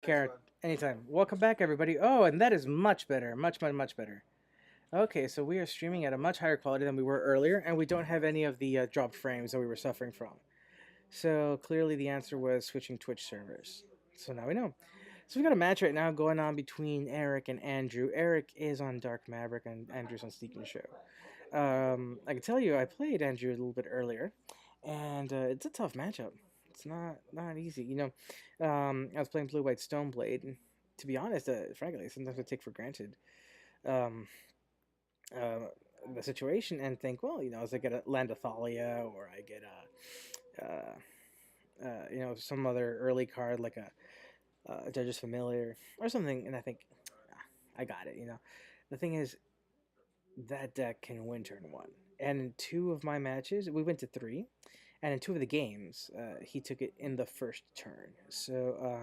Care anytime. Welcome back, everybody. Oh, and that is much better. Much better. Okay, so we are streaming at a much higher quality than we were earlier, and we don't have any of the dropped frames that we were suffering from. So clearly the answer was switching Twitch servers. So now we know. So we got a match right now going on between Eric and Andrew. Eric is on Dark Maverick and Andrew's on Sneak and Show. I can tell you, I played Andrew a little bit earlier, and it's a tough matchup. It's not easy. I was playing Blue White Stoneblade, and to be honest, frankly, sometimes I take for granted um, uh, the situation and think, well, as I get a land Thalia or I get some other early card like a Judge's Familiar or something, and I think, I got it. The thing is, that deck can win turn one. And in two of my matches, we went to three, and in two of the games, he took it in the first turn. So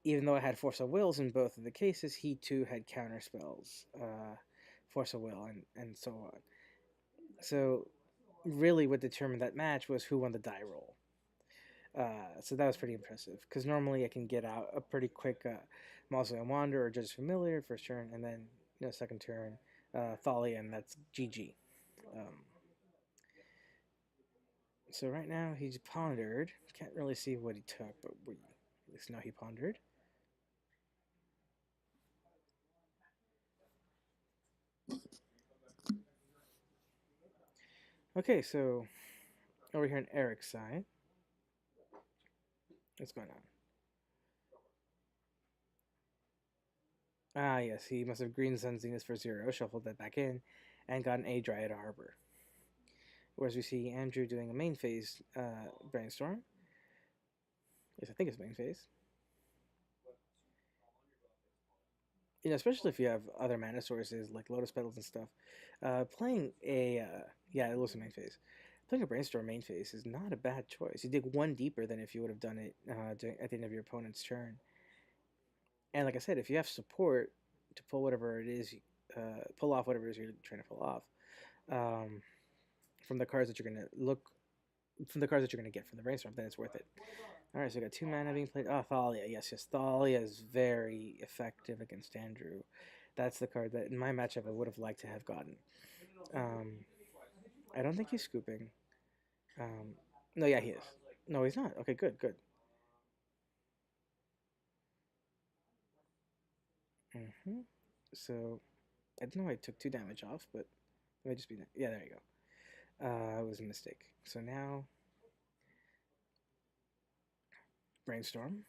even though I had Force of Wills in both of the cases, he too had counter spells, Force of Will, and so on. So really, what determined that match was who won the die roll. So that was pretty impressive because normally I can get out a pretty quick Mausoleum Wander or Judge's Familiar first turn, and then second turn Thalia, and that's GG. Um, so right now he's pondered. Can't really see what he took, but we at least know he pondered. Okay, so over here on Eric's side, what's going on? Ah, yes, he must have Green Sun Zenith for 0, shuffled that back in, and got an A Dryad Arbor. Whereas we see Andrew doing a main phase Brainstorm. Yes, I think it's main phase. Especially if you have other mana sources like Lotus Petals and stuff. Playing yeah, it was a main phase. Playing a Brainstorm main phase is not a bad choice. You dig one deeper than if you would have done it at the end of your opponent's turn. And like I said, if you have support to pull whatever it is, pull off whatever it is you're trying to pull off, um, from the cards that you're gonna get from the Brainstorm, then it's worth it. All right, so we got 2 mana being played. Oh, Thalia. Yes, Thalia is very effective against Andrew. That's the card that in my matchup I would have liked to have gotten. Um, I don't think he's scooping. No, yeah, he is. No, he's not. Okay, good. So I don't know why I took 2 damage off, but it may just be that. Yeah, there you go. It was a mistake. So now Brainstorm.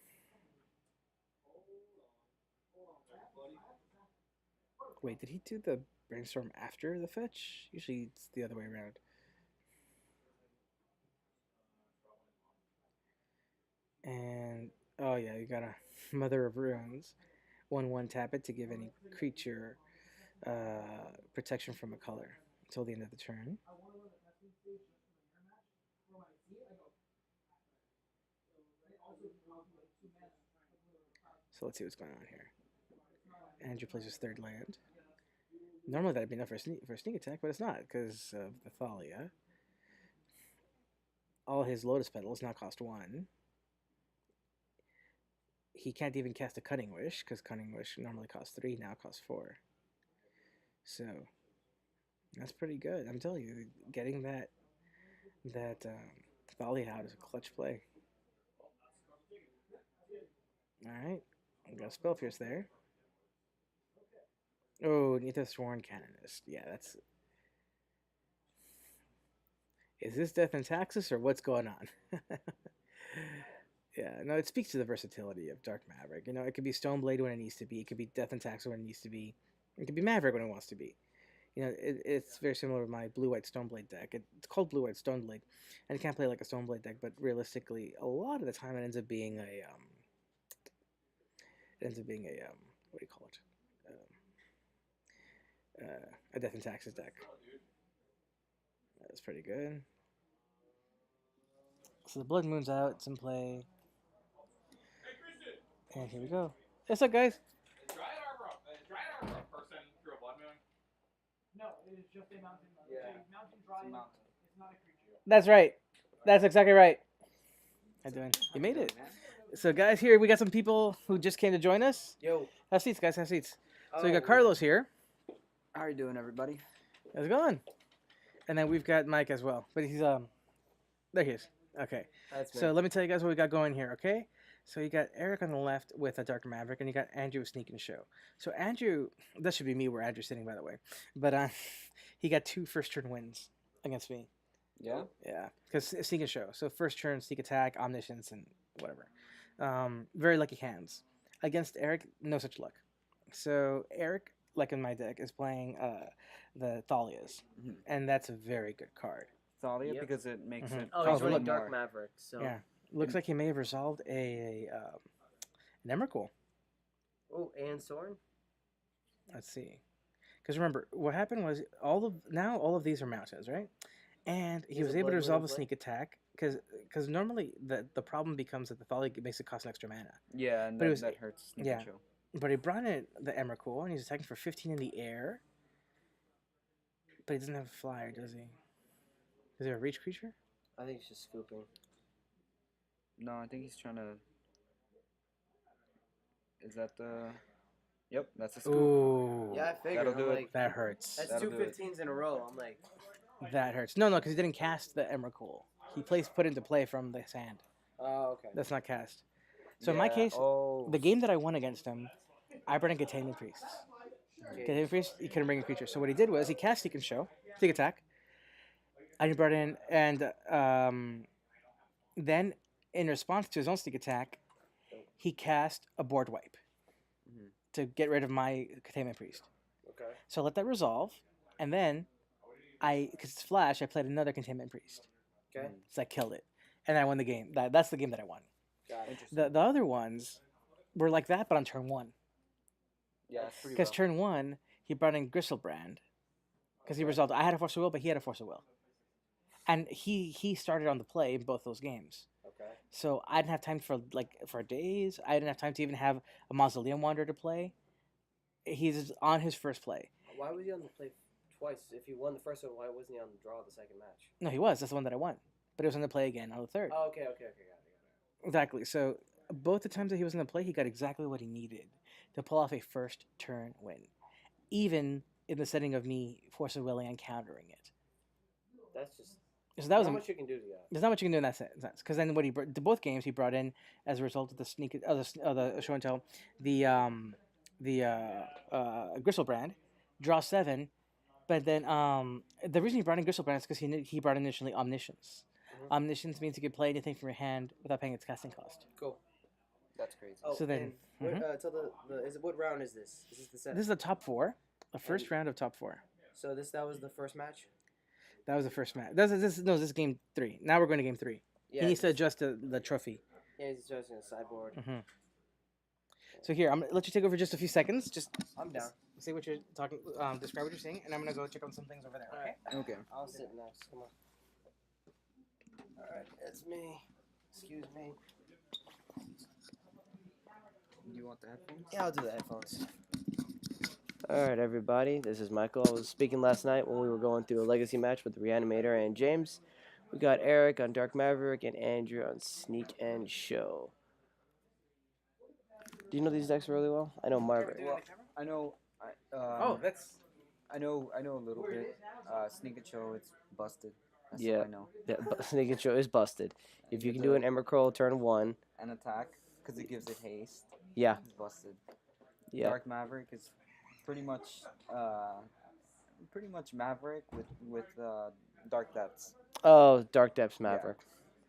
Wait, did he do the Brainstorm after the fetch? Usually it's the other way around. And oh yeah, you got a Mother of Ruins. 1/1 tap it to give any creature protection from a color until the end of the turn. So let's see what's going on here. Andrew plays his third land. Normally that'd be enough for a sneak attack, but it's not because of the Thalia. All his Lotus Petals now cost 1. He can't even cast a Cunning Wish because Cunning Wish normally costs 3, now it costs 4. So that's pretty good. I'm telling you, getting that Thalia out is a clutch play. All right, we got a Spell Pierce there. Oh, Nita Sworn Canonist. Yeah, that's. Is this Death and Taxes or what's going on? Yeah, no, it speaks to the versatility of Dark Maverick. It could be Stoneblade when it needs to be. It could be Death and Taxes when it needs to be. It could be Maverick when it wants to be. It's very similar to my Blue White Stoneblade deck. It's called Blue White Stoneblade, and it can't play like a Stoneblade deck. But realistically, a lot of the time, it ends up being a what do you call it? A Death and Taxes deck. That's pretty good. So the Blood Moon's out. It's in play. And here we go. What's up, guys? That's right. That's exactly right. How you doing? You made it. So, guys, here we got some people who just came to join us. Yo. Have seats, guys. Have seats. So we Oh, got Carlos here. How are you doing, everybody? How's it going? And then we've got Mike as well. But he's there he is. Okay. That's me. So let me tell you guys what we got going here. Okay. So you got Eric on the left with a Dark Maverick, and you got Andrew with Sneak and Show. So Andrew, that should be me where Andrew's sitting, by the way. But he got 2 first turn wins against me. Yeah? Yeah, because Sneak and Show. So first turn, Sneak Attack, Omniscience, and whatever. Very lucky hands. Against Eric, no such luck. So Eric, like in my deck, is playing the Thalias, and that's a very good card. Thalia Yep. because it makes Mhm. it. Oh, Oh, he's running look. Dark Maverick, so... Yeah, looks like he may have resolved an Emrakul. Oh, and Soren? Let's see, because remember what happened was all of these are mountains, right? And he He's was a able to Blood resolve Moon a play? sneak attack because normally the problem becomes that the Thalia makes it cost an extra mana. Yeah, and But it that, was- that hurts. Sneak yeah. and Show. But he brought in the Emrakul, and he's attacking for 15 in the air. But he doesn't have a flyer, does he? Is there a reach creature? I think he's just scooping. No, I think he's trying to. Is that the? Yep, that's a scoop. Ooh. Yeah, I figured. That'll I'm do it. like, That hurts. that's That'll two do it. 15s in a row. I'm like, That hurts. No, because he didn't cast the Emrakul. He put into play from the sand. oh, okay. That's not cast. So in my Yeah, case, oh, the game that I won against him, I brought in Containment Priests. Okay. Containment Priest, he couldn't bring a creature. So what he did was he cast Seek and Show, Seek Attack, and he brought in, and then in response to his own Sneak Attack, he cast a board wipe Mhm. to get rid of my Containment Priest. Okay. So I let that resolve, and then because it's Flash, I played another Containment Priest. Okay. So I killed it, and I won the game. That's the game that I won. Got it. interesting. The other ones were like that, but on turn 1. Yeah, it's pretty Because rough. turn 1, he brought in Gristlebrand. Because he resolved. I had a Force of Will, but he had a Force of Will. And he started on the play in both those games. Okay. So I didn't have time for days. I didn't have time to even have a Mausoleum Wanderer to play. He's on his first play. Why was he on the play twice? If he won the first one, why wasn't he on the draw the second match? No, he was. That's the one that I won. But it was on the play again on the third. Oh, okay, got it. Exactly. So both the times that he was in the play, he got exactly what he needed to pull off a first turn win, even in the setting of me Force of Willing and countering it. That's just... So that was not much you can do to that. there's not much you can do in that sense. Because then what the both games he brought in as a result of the the show and tell, the Gristlebrand, draw 7, but then the reason he brought in Gristlebrand is because he brought initially Omniscience. Mhm. Omniscience means you can play anything from your hand without paying its casting cost. Cool. That's crazy. Oh, So then- and tell what round is this? Is this the set? This is the top 4, the first round of top 4. So that was the first match. That was the first match. This is game 3. Now we're going to game 3. Yeah. He needs to adjust the trophy. Yeah, he's adjusting the sideboard. So here, I'm gonna let you take over just a few seconds. Just I'm down. say what you're talking. Describe what you're seeing, and I'm gonna go check on some things over there. Okay. Okay. I'll sit next. Come on. All right, it's me. Excuse me. Do you want the headphones? Yeah, I'll do the headphones. Alright, everybody, this is Michael. I was speaking last night when we were going through a legacy match with the Reanimator and James. We got Eric on Dark Maverick and Andrew on Sneak and Show. Do you know these decks really well? I know Margaret. Well, I know. That's I know a little bit. Sneak and Show, it's busted. That's Yeah. all I know. Yeah, Sneak and Show is busted. If you can do an Emrakul turn 1, An attack because it gives it haste. yeah, It's busted. yeah. Dark Maverick is pretty much Maverick with Dark Depths. Oh, Dark Depths Maverick.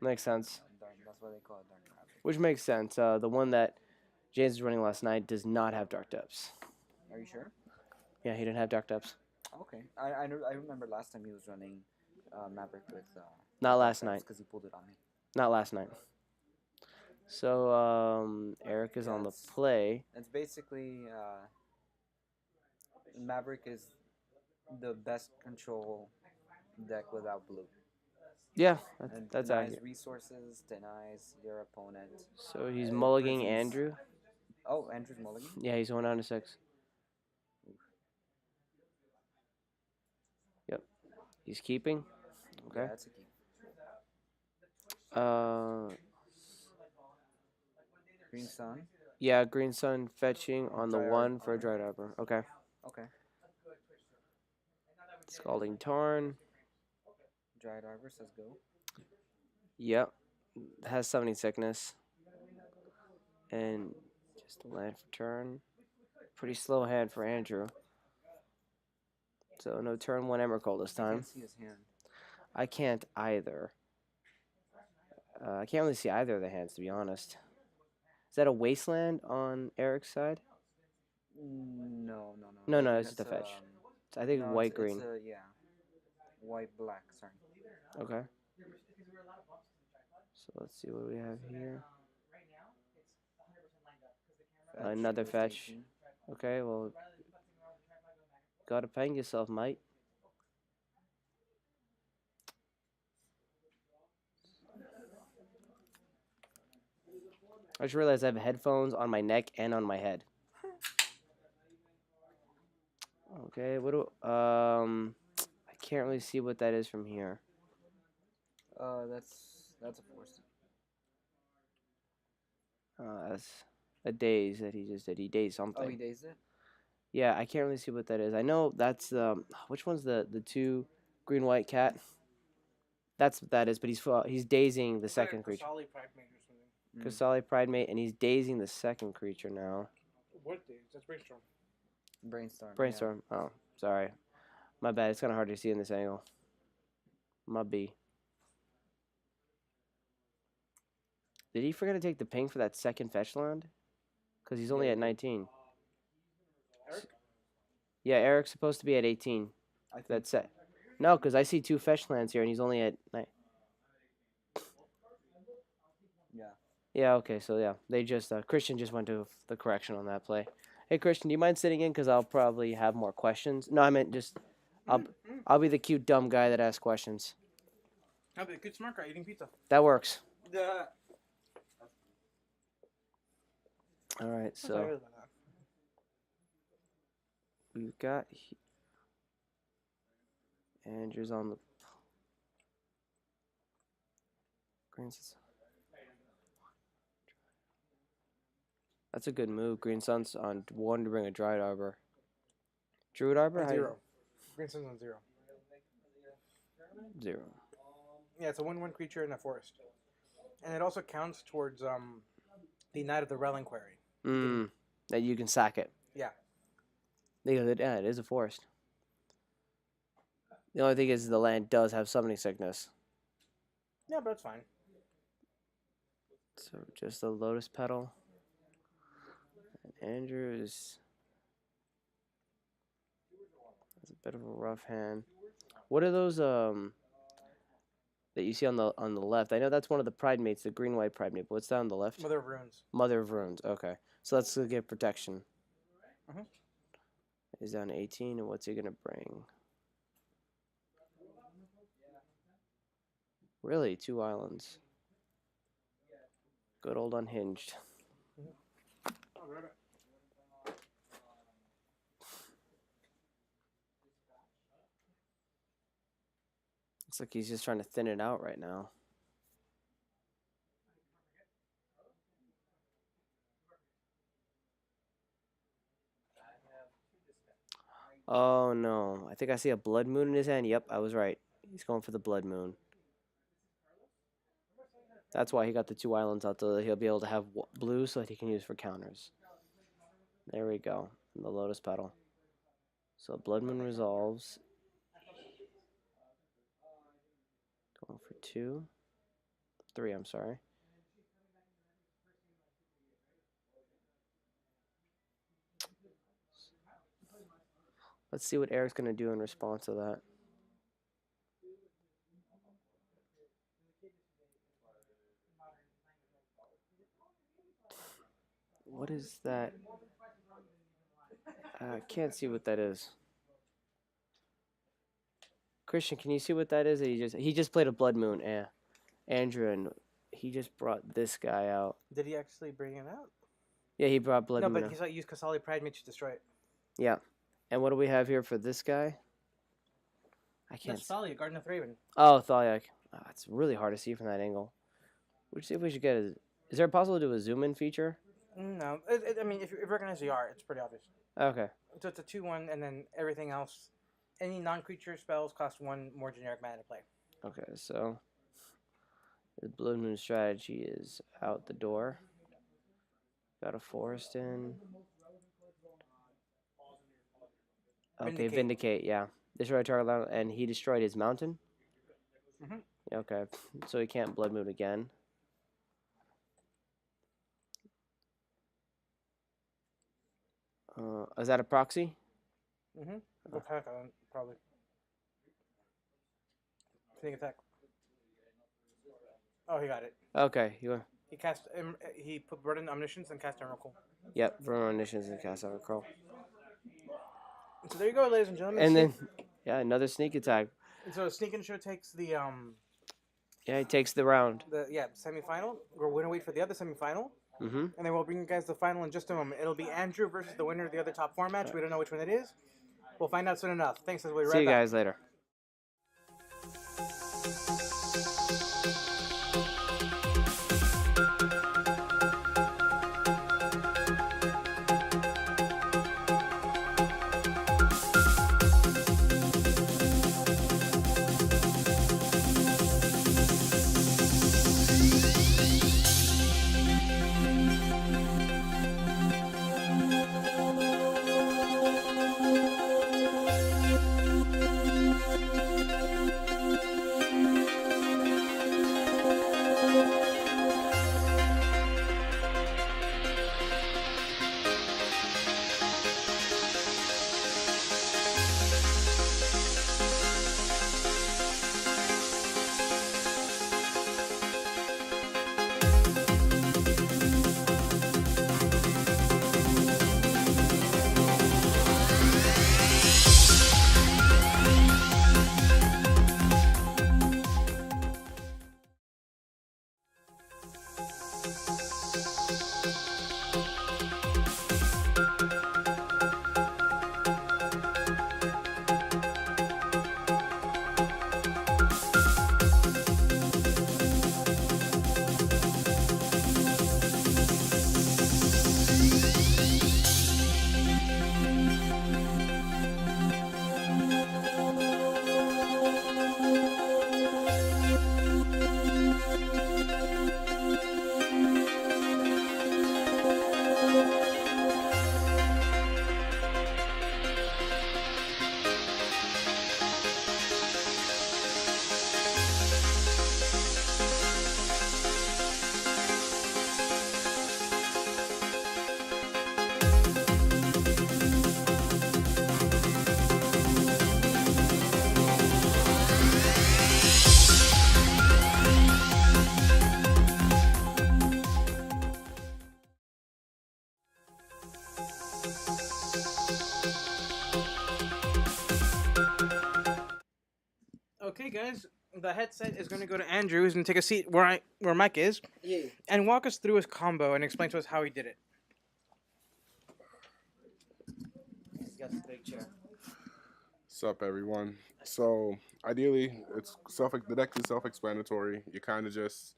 Makes sense. That's why they call it Dark Maverick. Which makes sense. The one that James was running last night does not have Dark Depths. Are you sure? Yeah, he didn't have Dark Depths. Okay. I remember last time he was running Maverick with. Not last night. Because he pulled it on me. Not last night. So, Eric is on the Yes. play. It's basically Maverick is the best control deck without blue. Yeah, And that's denies accurate. resources, denies your opponent. So he's and mulliganing prisons. Andrew. Oh, Andrew's mulligan. Yeah, he's going down to 6. Yep. He's keeping. Yeah, Okay. that's a key. Green Sun. Yeah, Green Sun fetching on the Dry 1 for a Arbor. Dry Arbor. Okay. Okay. Scalding Tarn. Dried Arbor says go. Yep. Has Summoning Sickness. And just a land for turn. Pretty slow hand for Andrew. So no turn 1 Emrakul this I time. can't see his hand. I can't either. I can't really see either of the hands, to be honest. Is that a Wasteland on Eric's side? No. No, I no, think it's just a that's fetch. I think no, white-green. it's a yeah, white black. Sorry. Okay. So let's see what we have here. Another goes to fetch. 18. Okay, well, gotta pang yourself, mate. I just realized I have headphones on my neck and on my head. Okay, what do I can't really see what that is from here. That's a force. That's a daze that he just did. He dazed something. Oh, he dazed it. Yeah, I can't really see what that is. I know that's which one's the 2 green white cat? That's what that is, but he's dazing the second creature. Kasali Pride Mage or something. Kasali Pride Mate, and he's dazing the second creature now. What days? That's Brainstorm. Brainstorm. Brainstorm. Oh, sorry. My bad. It's kind of hard to see in this angle. My B. Did he forget to take the ping for that second fetch land? Because he's only Yeah, at he did. 19. Eric? Yeah, Eric's supposed to be at 18. I think That's it. No, because I see 2 fetch lands here, and he's only at 9. Yeah. Yeah, okay, so yeah. They just, Christian just went to the correction on that play. Hey, Christian, do you mind sitting in? Because I'll probably have more questions. No, I meant just, I'll be the cute, dumb guy that asks questions. I'll be a good smart guy eating pizza. That works. Yeah. All right, so we've got Andrew's on the Grixis. That's a good move. Green Sun's on 1 to bring a Dried Arbor. Druid Arbor? On 0. Green Sun's on 0. 0. Yeah, it's a 1/1 creature in a forest. And it also counts towards the Knight of the Reliquary. That you can sack it. Yeah. Yeah, it is a forest. The only thing is the land does have Summoning Sickness. Yeah, but it's fine. So just a Lotus Petal. And Andrew is... That's a bit of a rough hand. What are those that you see on the left? I know that's one of the Pride Mates, the green white Pride Mate. But what's down on the left? Mother of Runes. Mother of Runes. Okay, so let's get protection. Mhm. He's down to 18, and what's he gonna bring? Really, 2 islands. Good old unhinged. Looks like he's just trying to thin it out right now. Oh no, I think I see a Blood Moon in his hand. Yep, I was right. He's going for the Blood Moon. That's why he got the 2 islands out, so that he'll be able to have blue so that he can use for counters. There we go. And the Lotus Petal. So Blood Moon resolves. Going for 2. 3, I'm sorry. Let's see what Eric's going to do in response to that. What is that? I can't see what that is. Christian, can you see what that is? He just played a Blood Moon, Andrew, and he just brought this guy out. Did he actually bring it out? Yeah, he brought Blood Moon No, but out. he's not used Kasali Pride Mage to destroy it. Yeah. And what do we have here for this guy? I can't. That's Thalia, Garden of Raven. Oh, Thaliak. Oh, it's really hard to see from that angle. We'll see if we should get Is there a possibility to do a zoom in feature? No, I mean, if you recognize the art, it's pretty obvious. Okay. I mean, if you recognize the art, it's pretty obvious. Okay. So it's a 2/1, and then everything else, any non-creature spells cost 1 more generic mana to play. Okay. So the Blood Moon strategy is out the door. Got a forest in. Okay, Vindicate. Yeah. Destroy target land, and he destroyed his mountain. Mhm. Okay. So he can't Blood Moon again. Is that a proxy? Mm-hmm. Go attack on it, probably. Sneak attack. Oh, he got it. Okay. He put Burden Omniscience and cast Oracle. Yep. Burn Omniscience and cast out Crow. So there you go, ladies and gentlemen. And then, yeah, another sneak attack. And so Sneak and Show takes the Yeah, he takes the round. Semifinal. We're gonna wait for the other semifinal, Mm-hmm. and then we'll bring you guys the final in just a moment. It'll be Andrew versus the winner of the other top 4 match. We don't know which one it is. We'll find out soon enough. Thanks, as we See you guys later. Okay, guys. The headset is going to go to Andrew, who's going to take a seat where Mike is, and walk us through his combo and explain to us how he did it. He's got the big chair. Sup, everyone. So ideally, the deck is self-explanatory. You kind of just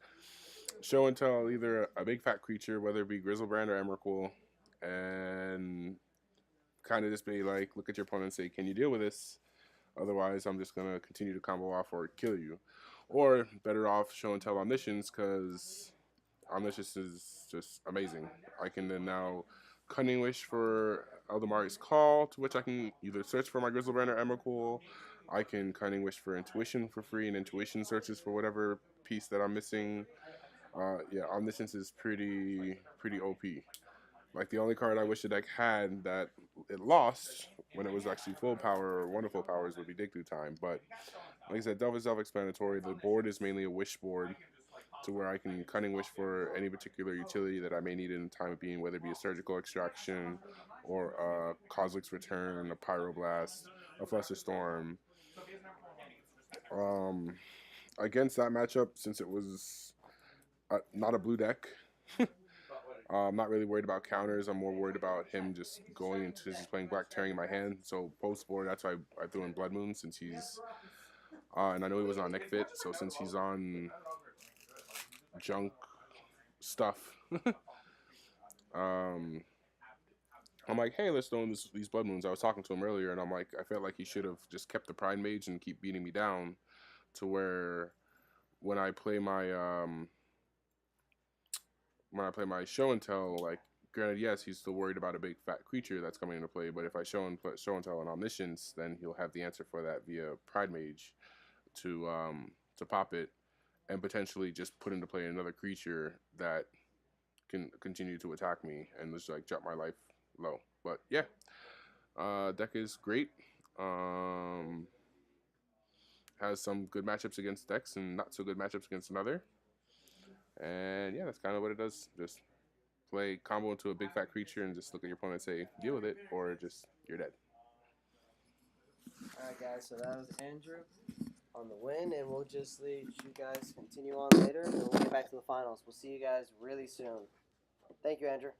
show and tell either a big fat creature, whether it be Grizzlebrand or Emrakul, and kind of just be like, look at your opponent and say, can you deal with this? Otherwise, I'm just gonna continue to combo off or kill you. Or better off show and tell Omniscience, because Omniscience is just amazing. I can then now Cunning Wish for Eldamari's Call, to which I can either search for my Grizzlebrand or Emrakul. I can Cunning Wish for Intuition for free, and Intuition searches for whatever piece that I'm missing. Yeah, Omniscience is pretty OP. Like, the only card I wish the deck had that it lost when it was actually full power or wonderful powers would be Dig Through Time. But like I said, Delve is self-explanatory. The board is mainly a wish board, to where I can Cunning Wish for any particular utility that I may need in time of being, whether it be a Surgical Extraction or a Kozilek's Return, a Pyroblast, a Flusterstorm. Against that matchup, since it was not a blue deck, I'm not really worried about counters. I'm more worried about him just going into just playing Black Tearing in my hand. So post board, that's why I threw in Blood Moon, since he's and I know he wasn't on Neck Fit. So since he's on Junk stuff. um, I'm like, hey, let's throw in these blood moons. I was talking to him earlier, and I'm like, I felt like he should have just kept the Pride Mage and keep beating me down, to where when I play my show and tell, like, granted, yes, he's still worried about a big fat creature that's coming into play, but if I show and tell an omniscience, then he'll have the answer for that via Pride Mage to pop it and potentially just put into play another creature that can continue to attack me and just like drop my life low. But yeah, deck is great. Has some good matchups against decks and not so good matchups against another. And yeah, that's kind of what it does. Just play combo into a big fat creature and just look at your opponent and say, deal with it, or just you're dead. Alright guys, so that was Andrew on the win, and we'll just let you guys continue on later, and we'll get back to the finals. We'll see you guys really soon. Thank you, Andrew.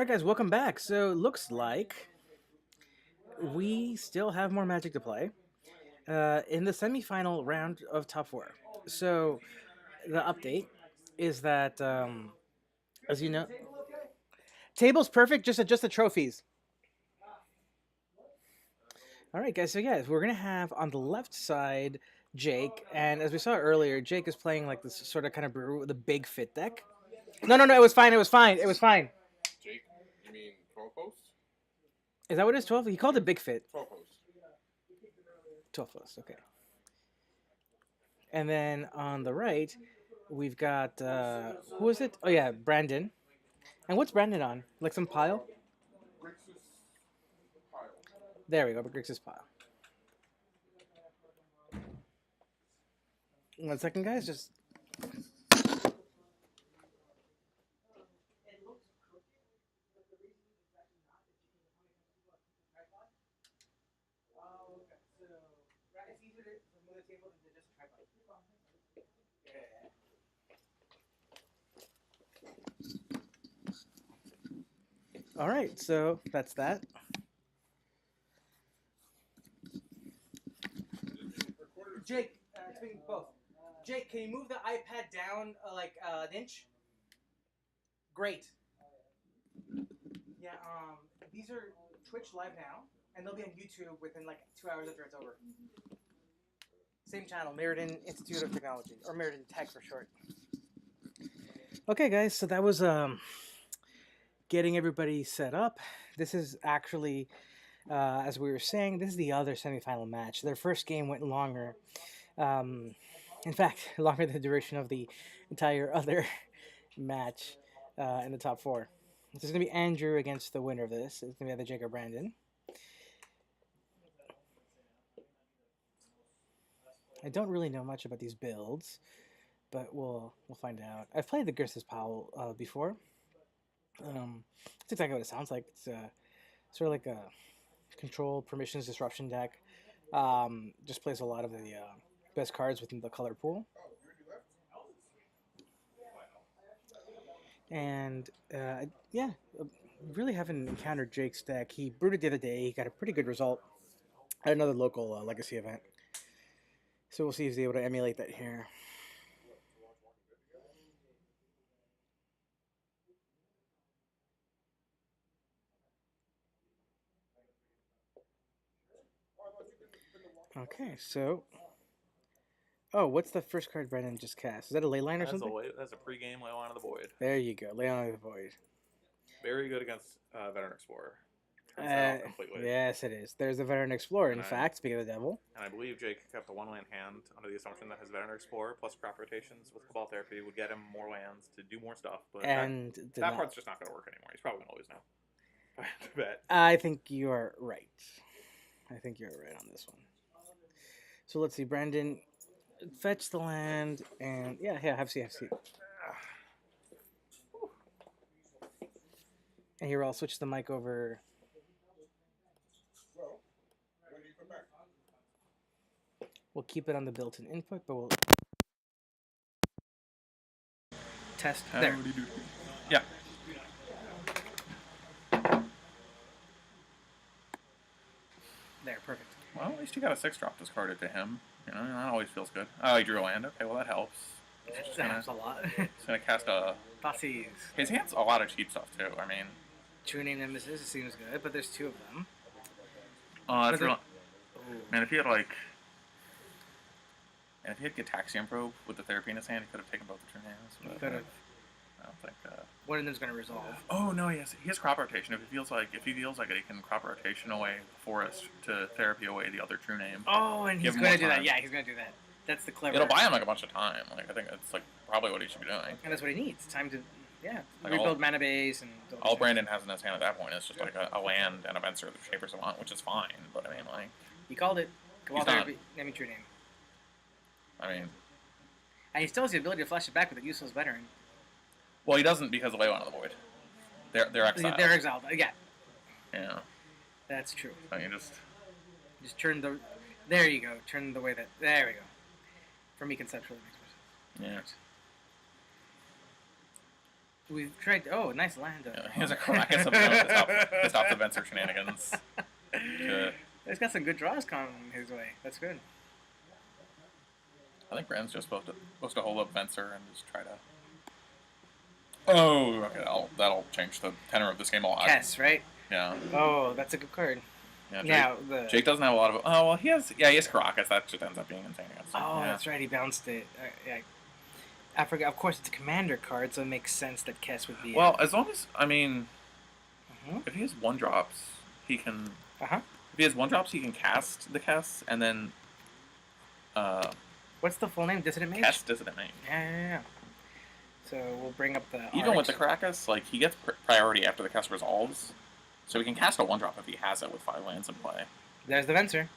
Alright guys, welcome back. So it looks like we still have more Magic to play in the semifinal round of top 4. So the update is that, as you know, table's perfect, just adjust the trophies. Alright guys, so yeah, we're going to have on the left side Jake, and as we saw earlier, Jake is playing like this sort of kind of brew with a big fit deck. No, it was fine, it was fine. Jake, you mean 12 post? Is that what it is, 12? He called it big fit. 12 post. 12 post, okay. And then on the right, we've got, who is it? Oh yeah, Brandon. And what's Brandon on? Like some pile? Grixis pile. There we go, Grixis pile. 1 second, guys, just... All right, so that's that. Jake, between both. Jake, can you move the iPad down like an inch? Great. Yeah, these are Twitch live now, and they'll be on YouTube within like 2 hours after it's over. Same channel, Meriden Institute of Technology, or Meriden Tech for short. Okay, guys, so that was getting everybody set up. This is actually, as we were saying, this is the other semifinal match. Their first game went longer. In fact, longer than the duration of the entire other match in the top 4. This is going to be Andrew against the winner of this. It's going to be either Jake or Brandon. I don't really know much about these builds, but we'll find out. I've played the Grixis Powell before. It's exactly what it sounds like. It's sort of like a control permissions disruption deck. Just plays a lot of the best cards within the color pool. And yeah, really haven't encountered Jake's deck. He brewed it the other day. He got a pretty good result at another local legacy event. So we'll see if he's able to emulate that here. Okay, so... Oh, what's the first card Brennan just cast? Is that a Leyline or something? That's a pre-game Leyline of the Void. There you go, Leyline of the Void. Very good against Veteran Explorer. Turns out completely. Yes, it is. There's a Veteran Explorer, in fact, speaking of the devil. And I believe Jake kept a 1-land hand under the assumption that his Veteran Explorer plus crop rotations with Cabal Therapy would get him more lands to do more stuff. But and that part's just not going to work anymore. He's probably going to lose now. Bet. I think you are right. I think you're right on this one. So let's see, Brandon, fetch the land, and yeah, have a seat. And here, I'll switch the mic over. We'll keep it on the built-in input, but we'll test there. Yeah. There, perfect. Well, at least you got a 6-drop discarded to him. You know, that always feels good. Oh, he drew a land. Okay, well, that helps. That helps a lot. He's going to cast a... Thoughtseize. His hand's a lot of cheap stuff, too. I mean... True Name Nemesis seems good, but there's 2 of them. That's not... Man, if he had, like... And if he had Gitaxian Probe with the Therapy in his hand, he could have taken both the True Names. He could have. I don't think... One of them's going to resolve. Oh, no, he has crop rotation. If he feels like it, he can crop rotation away the Forest to Therapy away the other True Name. Oh, and he's going to do that. Yeah, he's going to do that. That's the clever... It'll buy him, like, a bunch of time. Like, I think it's, like, probably what he should be doing. And that's what he needs. Time to... Yeah, like rebuild mana base and... All Brandon has in his hand at that point is just like a land and a Venser of the Shapers of Want, which is fine, but I mean, like... He called it. Cabal Therapy, name me True Name. I mean... And he still has the ability to flash it back with a useless veteran. Well, he doesn't because of Leyline of the Void. They're exiled. They're exiled, yeah. Yeah. That's true. So you just... Just turn the... There you go. Turn the way that... There we go. For me, conceptually, it makes more sense. We've tried. Oh, nice land. Here's a Caracas of to stop the Venser shenanigans. He's got some good draws coming his way. That's good. I think Brandon's just supposed to hold up Venser and just try to. Oh, okay. That'll change the tenor of this game a lot. Kess, right? Yeah. Oh, that's a good card. Yeah. Jake doesn't have a lot of. Oh well, he has Caracas. That just ends up being insane against him. Oh, yeah. that's right. He bounced it. I forgot. Of course, it's a commander card, so it makes sense that Kess would be. Well, as long as if he has 1-drops, he can. If he has 1-drops, he can cast the Kess, and then. What's the full name? Dissident Mage? Kess Dissident Mage. Yeah. So we'll bring up the. Even with the Caracas, like he gets priority after the Kess resolves, so he can cast a 1-drop if he has it with 5 lands in play. There's the Venser.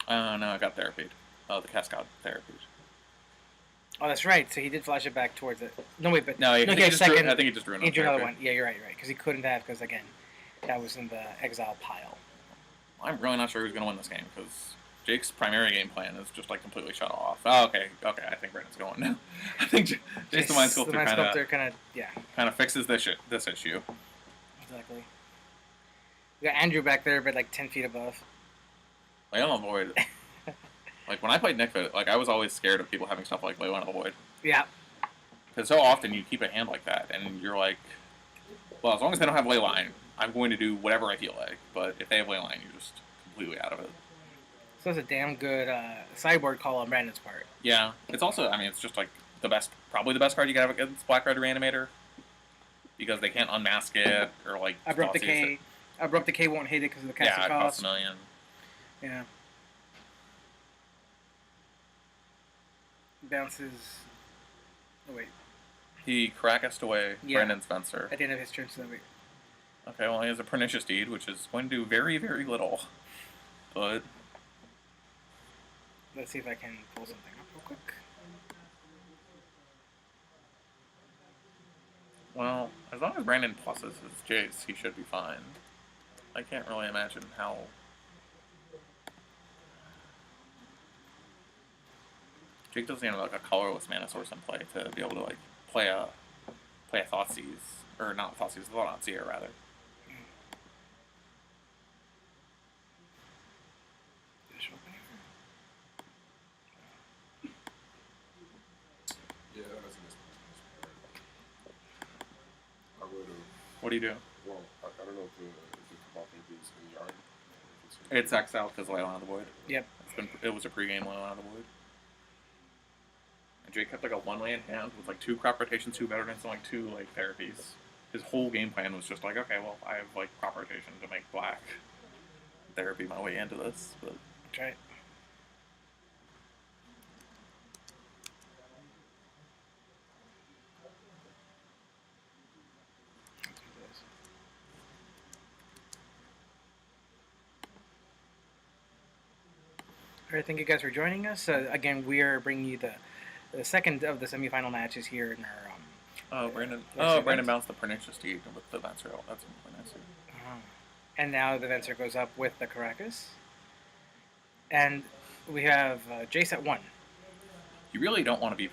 Oh no, I got therapied. Oh, the Kess got therapied. Oh, that's right. So he did flash it back towards it. No, wait, but no, he had second. I think he just drew another one. Yeah, you're right, because he couldn't have, because again, that was in the exile pile. I'm really not sure who's gonna win this game because Jake's primary game plan is just like completely shut off. Oh, okay. I think Brandon's going now. I think Jake's the Mind Sculptor kind of fixes this issue. Exactly. We got Andrew back there, but like 10 feet above. Lay on the Void. Like when I played Nick, like I was always scared of people having stuff like Ley on the Void. Yeah. Because so often you keep a hand like that, and you're like, well, as long as they don't have Leyline, I'm going to do whatever I feel like. But if they have Leyline, you're just completely out of it. So it's a damn good sideboard call on Brandon's part. Yeah. It's also, it's just like probably the best card you can have against Black Red Reanimator. Because they can't unmask it, or like... Abrupt Decay. Abrupt Decay won't hit it because of the casting cost. Yeah, it costs $1 million. Yeah. Bounces... Oh, wait. He Caracased away Brandon Spencer. At the end of his turn, so that we... Okay, well, he has a Pernicious Deed, which is going to do very, very little. But... Let's see if I can pull something up real quick. Well, as long as Brandon pluses his Jace, he should be fine. I can't really imagine how... Jake doesn't have like a colorless mana source in play to be able to like play a Thoughtseize, or not Thoughtseize, Thoughtseer rather. Yeah, that's a miss. I would have. What do you do? Well, I don't know if the ball is in the yard. It's exiled because Ley on the Void. Yep. It was a pregame Ley on the Void. And Jake kept like a 1-land hand with like 2 crop rotations, 2 veterans, and like 2 like therapies. His whole game plan was just like, okay, well, I have like crop rotation to make black therapy my way into this, but That's right. All right, thank you guys for joining us. Again, we are bringing you the second of the semifinal matches here in our. Brandon event. bounced the Pernicious Deed with the Venser. That's really nice. And now the Venser goes up with the Caracas. And we have Jace at 1. You really don't want to be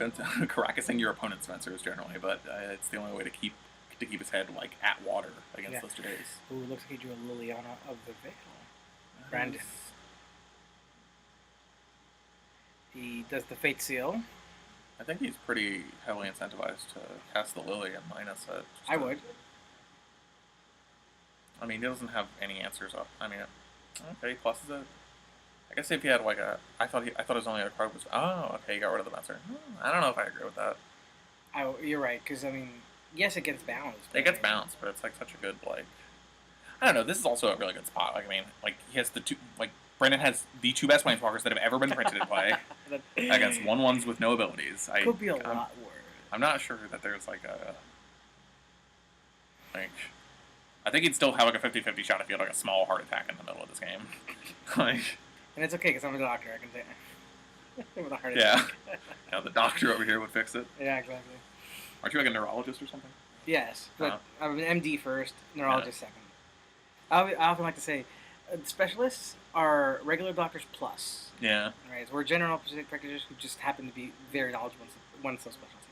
Caracasing your opponent's Vencers generally, but it's the only way to keep his head like at water against those Jace. Ooh, looks like he drew a Liliana of the Veil. Brandon. He does the Fate Seal. I think he's pretty heavily incentivized to cast the Lily and minus it. I would. I mean, he doesn't have any answers up. I mean, okay, he pluses it. I guess if he had like I thought his only other card was. Oh, okay, he got rid of the Venser. I don't know if I agree with that. You're right, because I mean, yes, it gets balanced. It gets balanced, but it's like such a good like. I don't know. This is also a really good spot. Like I mean, like he has the 2 like. Brandon has the 2 best planeswalkers that have ever been printed in play against 1/1s with no abilities. Could be a lot worse. I'm not sure that there's like I think he'd still have like a 50-50 shot if he had like a small heart attack in the middle of this game. And it's okay because I'm a doctor. I can say with a heart attack. Yeah, the doctor over here would fix it. Yeah, exactly. Aren't you like a neurologist or something? Yes, but I'm an MD first, neurologist second. I often like to say, specialists are regular doctors plus. Yeah. Right. So we're general practitioners who just happen to be very knowledgeable in one subspecialty.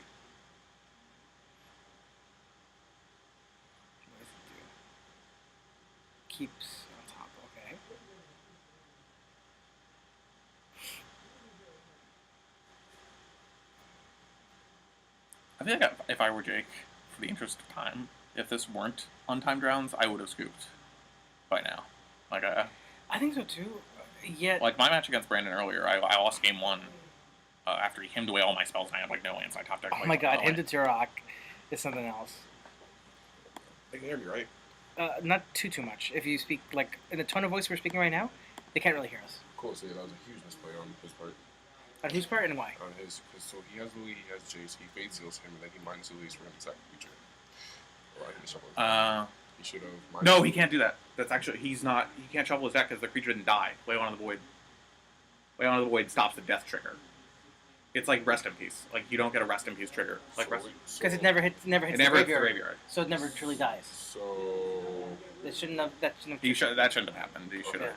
keeps on top. Okay. I feel like if I were Jake, for the interest of time, if this weren't untimed rounds, I would have scooped by now. Like I think so too. Yet, like my match against Brandon earlier, I lost game 1 after he hemmed away all my spells and I had like no lands. I top decked. oh my god, him to Turok is something else. They can hear me, right? Not too much. If you speak like in the tone of voice we're speaking right now, they can't really hear us. Cool. So yeah, that was a huge misplay on his part. On whose part and why? On his, cause so he has Louis, he has Jace, he fade seals him, and then he minus Louis for him to sack the creature. He should have. No, he can't do that. That's actually he's not. He can't shuffle his deck because the creature didn't die. Way on the void. Way on the void stops the death trigger. It's like rest in peace. Like you don't get a rest in peace trigger. Like because it never hits. Never hits the graveyard, graveyard. So it never truly dies. So it shouldn't have. That shouldn't have. That shouldn't have happened. He should have.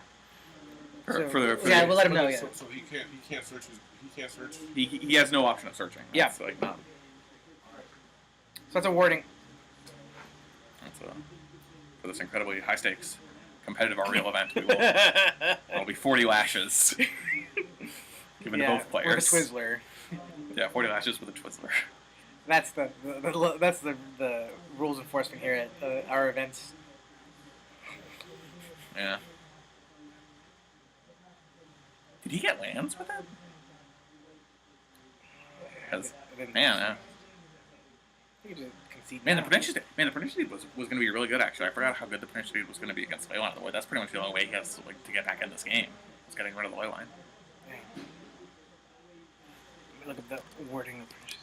Yeah. We'll let him know. Yeah. So he can't search. He can't search. He has no option of searching. That's like not. So that's a warding. That's for this incredibly high stakes competitive Ariel event. It'll be 40 lashes. Given to both players. With a Twizzler. Yeah, 40 lashes with a Twizzler. That's the rules enforcement here at our events. Yeah. Did he get lands with it? Because man, the Prodigy was going to be really good. Actually, I forgot how good the Prodigy was going to be against Leyline of the Void. That's pretty much the only way he has to get back in this game. Was getting rid of the Leyline. Yeah. Look at the wording of Prodigy.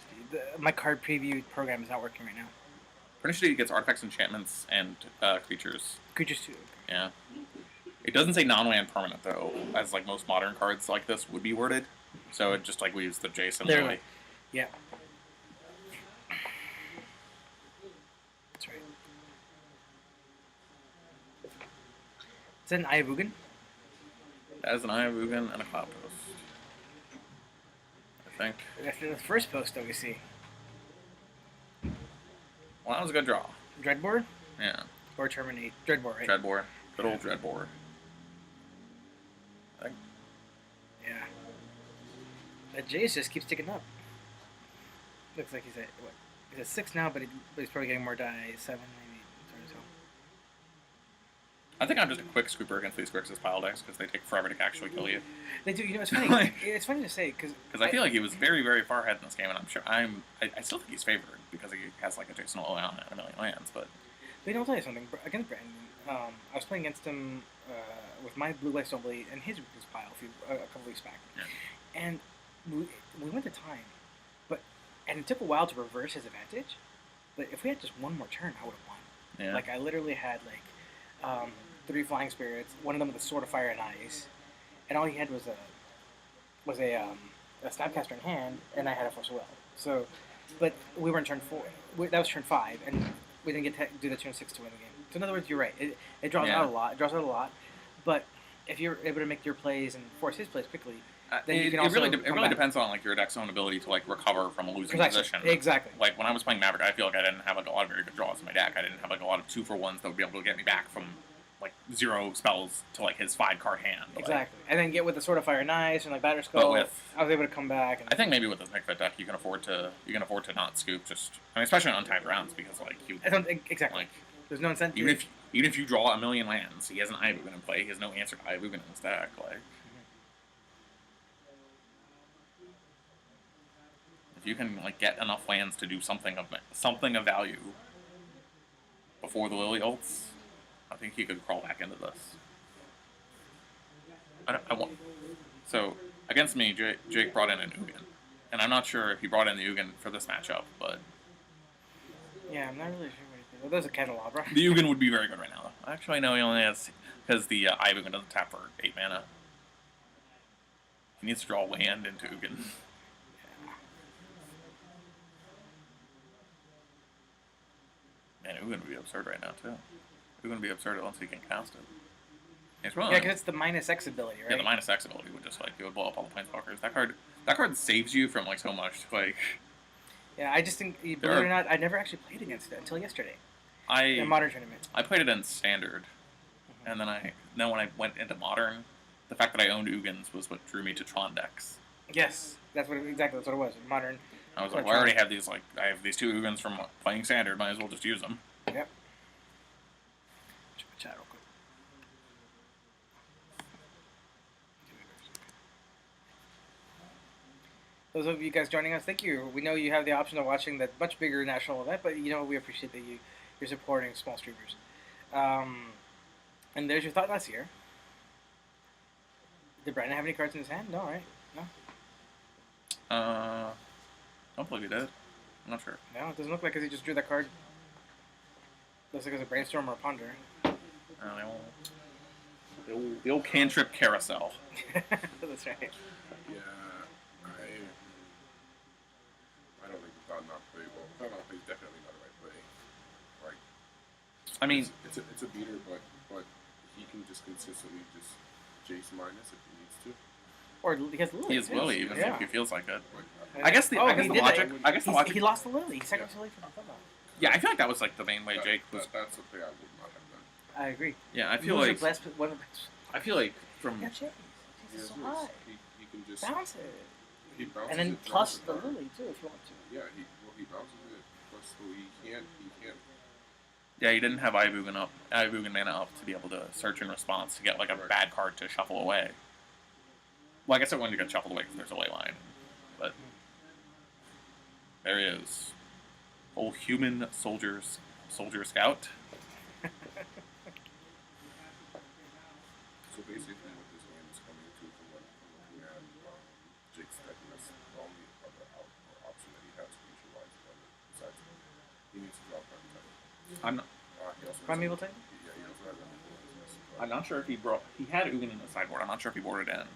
My card preview program is not working right now. Prodigy gets artifacts, enchantments, and creatures. Creatures too. Yeah. It doesn't say non-land permanent though, as like most modern cards like this would be worded. So it just like leaves the Jason. Literally. Yeah. That's right. Is that an Ayavugan? That is an Ayavugan and a Cloud Post. I think. That's the first post that we see. Well, that was a good draw. Dreadbore? Yeah. Or Terminate. Dreadbore, right? Dreadbore. Good old Dreadbore. I think. Yeah. That Jace just keeps ticking up. Looks like he's at, what? He's at 6 now, but he's probably getting more die. 7, maybe. I think I'm just a quick scooper against these Grixis pile decks because they take forever to actually kill you. They do. You know, it's funny. It's funny to say because I feel like he was very, very far ahead in this game, and I'm sure I still think he's favored because he has like a Jason Lowe on a million lands. But I'll tell you something. Against Brandon, I was playing against him with my Blue Light Stone Blade and his pile a couple weeks back, and we went to time, and it took a while to reverse his advantage. But if we had just one more turn, I would have won. Yeah. Like I literally had 3 Flying Spirits, one of them with a Sword of Fire and Ice, and all he had was a Snapcaster in hand, and I had a Force of Will. So, but we were in turn 4. That was turn 5, and we didn't get to do the turn 6 to win the game. So in other words, you're right. It draws out a lot. It draws out a lot, but if you're able to make your plays and force his plays quickly, then you can also it really depends on like your deck's own ability to like recover from a losing position. Exactly. Like when I was playing Maverick, I feel like I didn't have like a lot of very good draws in my deck. I didn't have like a lot of 2-for-1s that would be able to get me back from like 0 spells to like his 5-card hand. Exactly. And then get with the Sword of Fire and Ice and like Batter Skull. I was able to come back. And I think maybe with this Nickfit deck, you can afford to not scoop. Especially on untimed rounds because like you. Exactly. Like, there's no incentive. Even if you draw a million lands, he has an Ayavugan in play. He has no answer to Ayavugan in his deck. Like. If you can like get enough lands to do something of value before the Lily ults, I think he could crawl back into this. So against me, Jake brought in an Ugin, and I'm not sure if he brought in the Ugin for this matchup, but yeah, I'm not really sure what he did. Well, there's a Candelabra. The Ugin would be very good right now, though. Actually, no, he only has because the Ayavugan doesn't tap for 8 mana. He needs to draw land into Ugin. Man, Ugin would be absurd right now, too. Ugin would be absurd once he can cast it. It's really because it's the -X ability, right? Yeah, the -X ability would just, like, it would blow up all the Planeswalkers. That card saves you from, like, so much, like... Yeah, I just think, believe it or not, I never actually played against it until yesterday. In a modern tournament. I played it in Standard. and then when I went into Modern, the fact that I owned Ugins was what drew me to Tron decks. Yes, that's what it was. Modern. I was like, well, I already have these I have these 2 Ugins from playing Standard. Might as well just use them. Yep. Check the chat real quick. Those of you guys joining us, thank you. We know you have the option of watching that much bigger national event, but we appreciate that you're supporting small streamers. And there's your thought last year. Did Brandon have any cards in his hand? No, right? No. Don't believe he did. I'm not sure. No, it doesn't look like because he just drew that card. Looks like it was a brainstorm or a ponder. The old cantrip carousel. That's right. Yeah, I don't think the thought not play. Well, thought not play is definitely not the right play. Like, I mean, it's a beater, but he can just consistently just Jace minus if he needs to. Or he has Lily. He has Lily even if he feels like it. Like, I guess the logic. He lost the Lily. He sacrificed Lily for the football. Yeah, I feel like that was like the main way Jake was. That's the play I would not have done. I agree. Yeah, I feel like from. Yeah, Chase. He's so high. He can just bounce it. He bounces and then it, plus bounces the it. Lily too, if you want to. Yeah, he bounces it. Plus, so he can't. Yeah, he didn't have Ibugan mana up to be able to search in response to get like a bad card to shuffle away. Well, I guess it wouldn't get shuffled away because there's a ley line, but there he is, old human soldier scout. So basically, what this game is coming to, from looking at Jake's deck, and that's the only other option that he has feature-wise. Besides, he needs to drop that type. I'm not. Primeval type? Yeah, he also has that. I'm not sure if he had Ugin in the sideboard. I'm not sure if he boarded in.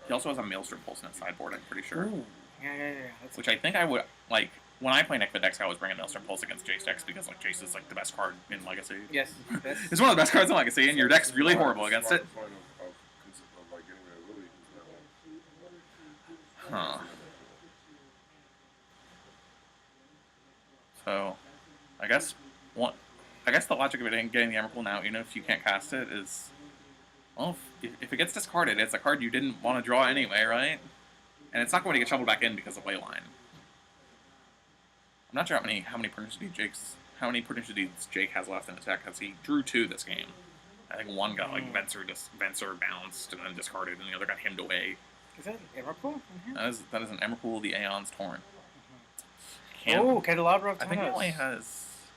He also has a Maelstrom Pulse in his sideboard, I'm pretty sure. Ooh. Yeah. Which I think I would like. When I play Nick decks, I always bring a Maelstrom Pulse against Jace decks because like Jace is like the best card in Legacy. Yes. It's one of the best cards in Legacy, and your deck's really horrible against it. Like getting rid of Lily, Huh. So, I guess the logic of it getting the Emrakul now, even if you can't cast it, is, well, if it gets discarded, it's a card you didn't want to draw anyway, right? And it's not going to get shuffled back in because of Leyline. I'm not sure how many Pernicities Jake has left in his deck, because he drew 2 this game. I think one got like Venser bounced and then discarded, and the other got hemmed away. Is that Emrakul? That is an Emrakul, the Aeon's Torn. Candelabra of I think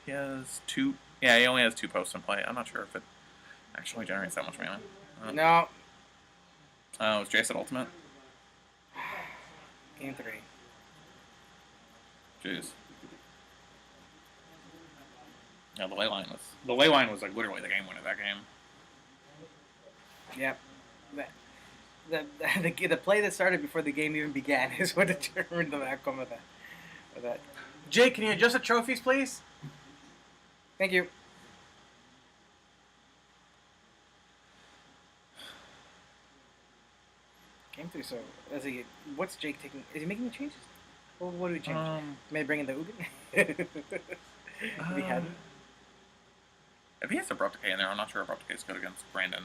he has 2. Yeah, he only has 2 posts in play. I'm not sure if it actually generates that much mana. No. Oh, is Jace at ultimate? Game 3. Jeez. Yeah, the ley line was like literally the game winner that game. Yep. The play that started before the game even began is what determined the outcome of that. Jake, can you adjust the trophies, please? Thank you. Game 3, so what's Jake taking? Is he making any changes? Well, what do we change? Maybe bring in the Ugin? If he hadn't. If he has Abrupt Decay in there, I'm not sure Abrupt Decay is good against Brandon.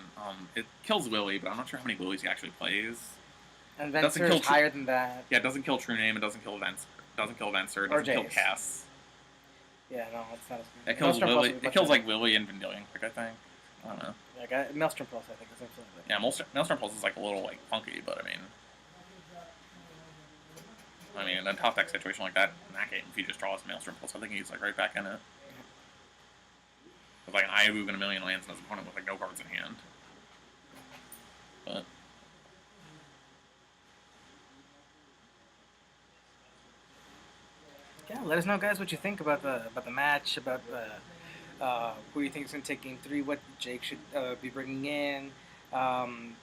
It kills Lily, but I'm not sure how many Lilies he actually plays. And Venser is higher than that. Yeah, it doesn't kill True Name, it doesn't kill Venser, it doesn't kill Cass. Yeah, no, it's not as good. It kills Lily. It kills like Lily and Vendilion Quick, I think. I don't know. Like Maelstrom Pulse, I think, is absolutely. Yeah, Maelstrom Pulse is like a little like funky, but I mean, in a top deck situation like that, in that game, if he just draws Maelstrom Pulse, I think he's like right back in it. With like an Ayabu and a million lands and his opponent with like no cards in hand. But yeah, let us know, guys, what you think about the match, about who you think is going to take Game 3, what Jake should be bringing in,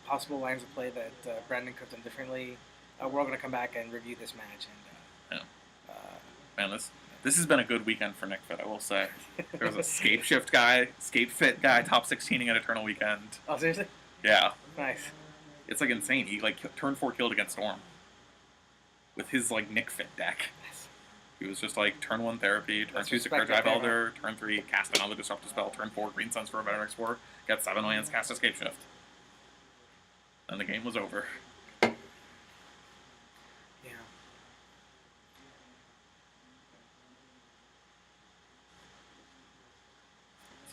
possible lines of play that Brandon could have done differently. We're all going to come back and review this match. And man, this has been a good weekend for Nick Fit, I will say. There was a Scape Fit guy, top 16ing at Eternal Weekend. Oh, seriously? Yeah. Nice. It's like insane. He like turn 4 killed against Storm with his like Nick Fit deck. He was just like turn 1 therapy, turn Let's 2 secure respect drive that panel. elder, turn 3 cast another disruptive spell, turn 4 green suns for a veteran explorer, get 7 lands, cast escape shift. Then the game was over. Yeah.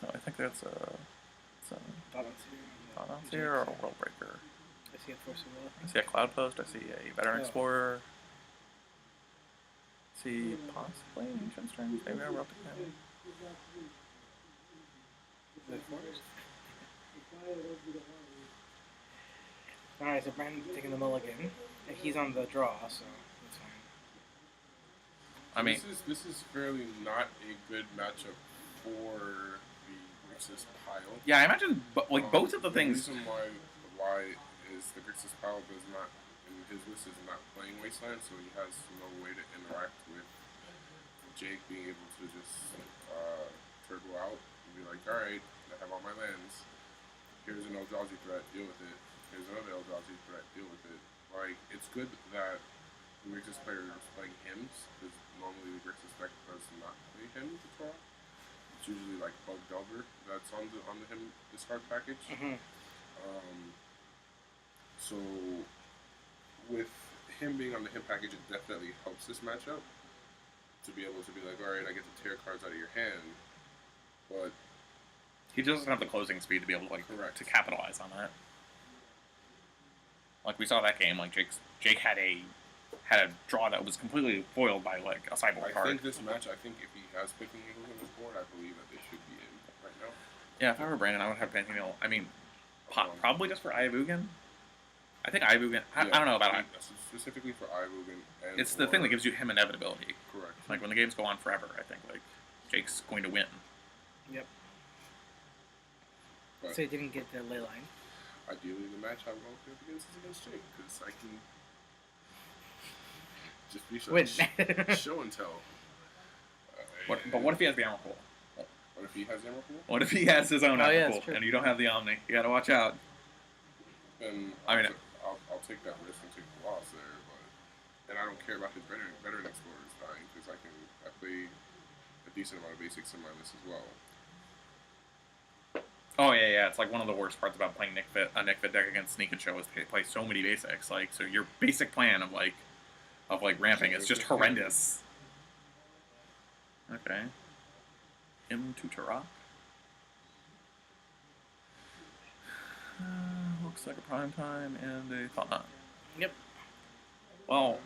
So I think that's Thought Thought here or a World Breaker. I see a Force of Will. I see a Cloud Post, I see a Veteran Oh. Explorer. I see possibly Ancient Strings, maybe I wrote the game. The Force. Alright, so Brandon's taking the mulligan. And he's on the draw, so that's fine. I mean, this is fairly not a good matchup for the Grixis pile. yeah, I imagine both of the things. The reason why is the Grixis pile does not, in his list, is not playing Wasteland, so he has no way to interact with Jake being able to just turbo out and be like, alright, I have all my lands. Here's an Eldrazi threat, deal with it. Here's another Eldrazi threat, deal with it. Like, it's good that the Grixis player is playing hymns, because normally the Grixis deck does not play hymns at all. It's usually like Bug Delver that's on the hymn discard package. Mm-hmm. So with him being on the hymn package, it definitely helps this matchup to be able to be like, alright, I get to tear cards out of your hand, but He doesn't have the closing speed to be able to Correct. to capitalize on that. Like we saw that game, like Jake had a draw that was completely foiled by like a sideboard card. I think this match, I think if he has picking Eagles on his board, I believe that they should be in right now. Yeah, if I were Brandon, I would have Pantheon. I mean, probably just for Ayavugan. I think Ayavugan. I don't know about it. Specifically for Ayavugan. It's the thing that gives you him inevitability. Correct. Like when the games go on forever, I think like Jake's going to win. Yep. But So he didn't get the ley line. ideally, the match I'm going up against is against Jake, because I can just be Win. show and tell. But what if he has the Emrakul? What if he has Emrakul? What if he has his own Oh, yeah, Emrakul that's true. and you don't have the Omni? You gotta watch out. Then I mean, I'll take that risk and take the loss there, but and I don't care about his veteran explorers dying, because I play a decent amount of basics in my list as well. Oh yeah. It's like one of the worst parts about playing a Nick Fit deck against Sneak and Show is they play so many basics. Like so, your basic plan of ramping is just horrendous. Okay. Into Turok. Looks like a prime time and a Thought Knot. Yep. Well,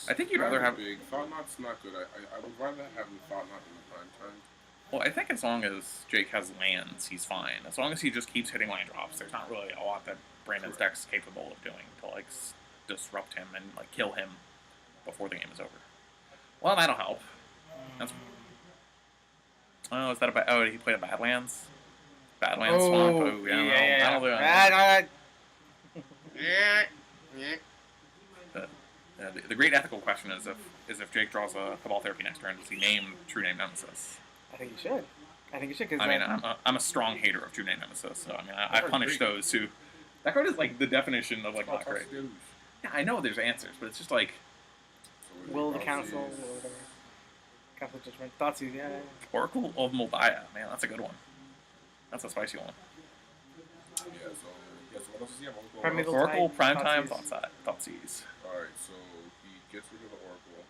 I think you'd rather have. Big Thought Knot's not good. I would rather have the Thought Knot in the prime time. Well, I think as long as Jake has lands, he's fine. As long as he just keeps hitting land drops, there's not really a lot that Brandon's deck's capable of doing to like disrupt him and like kill him before the game is over. Well, that'll help. That's. Oh, is that a bad? Oh, did he play the Badlands? Badlands Swamp. Oh, yeah. That'll do it. The great ethical question is if Jake draws a Cabal Therapy next turn, does he name True Name Nemesis? I think you should. I think you should. Cause I mean, I'm a strong hater of True Name Nemesis, so I mean, I punish those who. That card is like the definition of like not great. Yeah, I know there's answers, but it's just like. Will the council or whatever. Council judgment. Thoughtseize, yeah. Oracle of Moldiah, man, that's a good one. That's a spicy one. Yeah, so what else does he have? Primeval Oracle, Tide, Primetime, Thoughtseize. Thoughtseize. Alright, so he gets rid of the Oracle.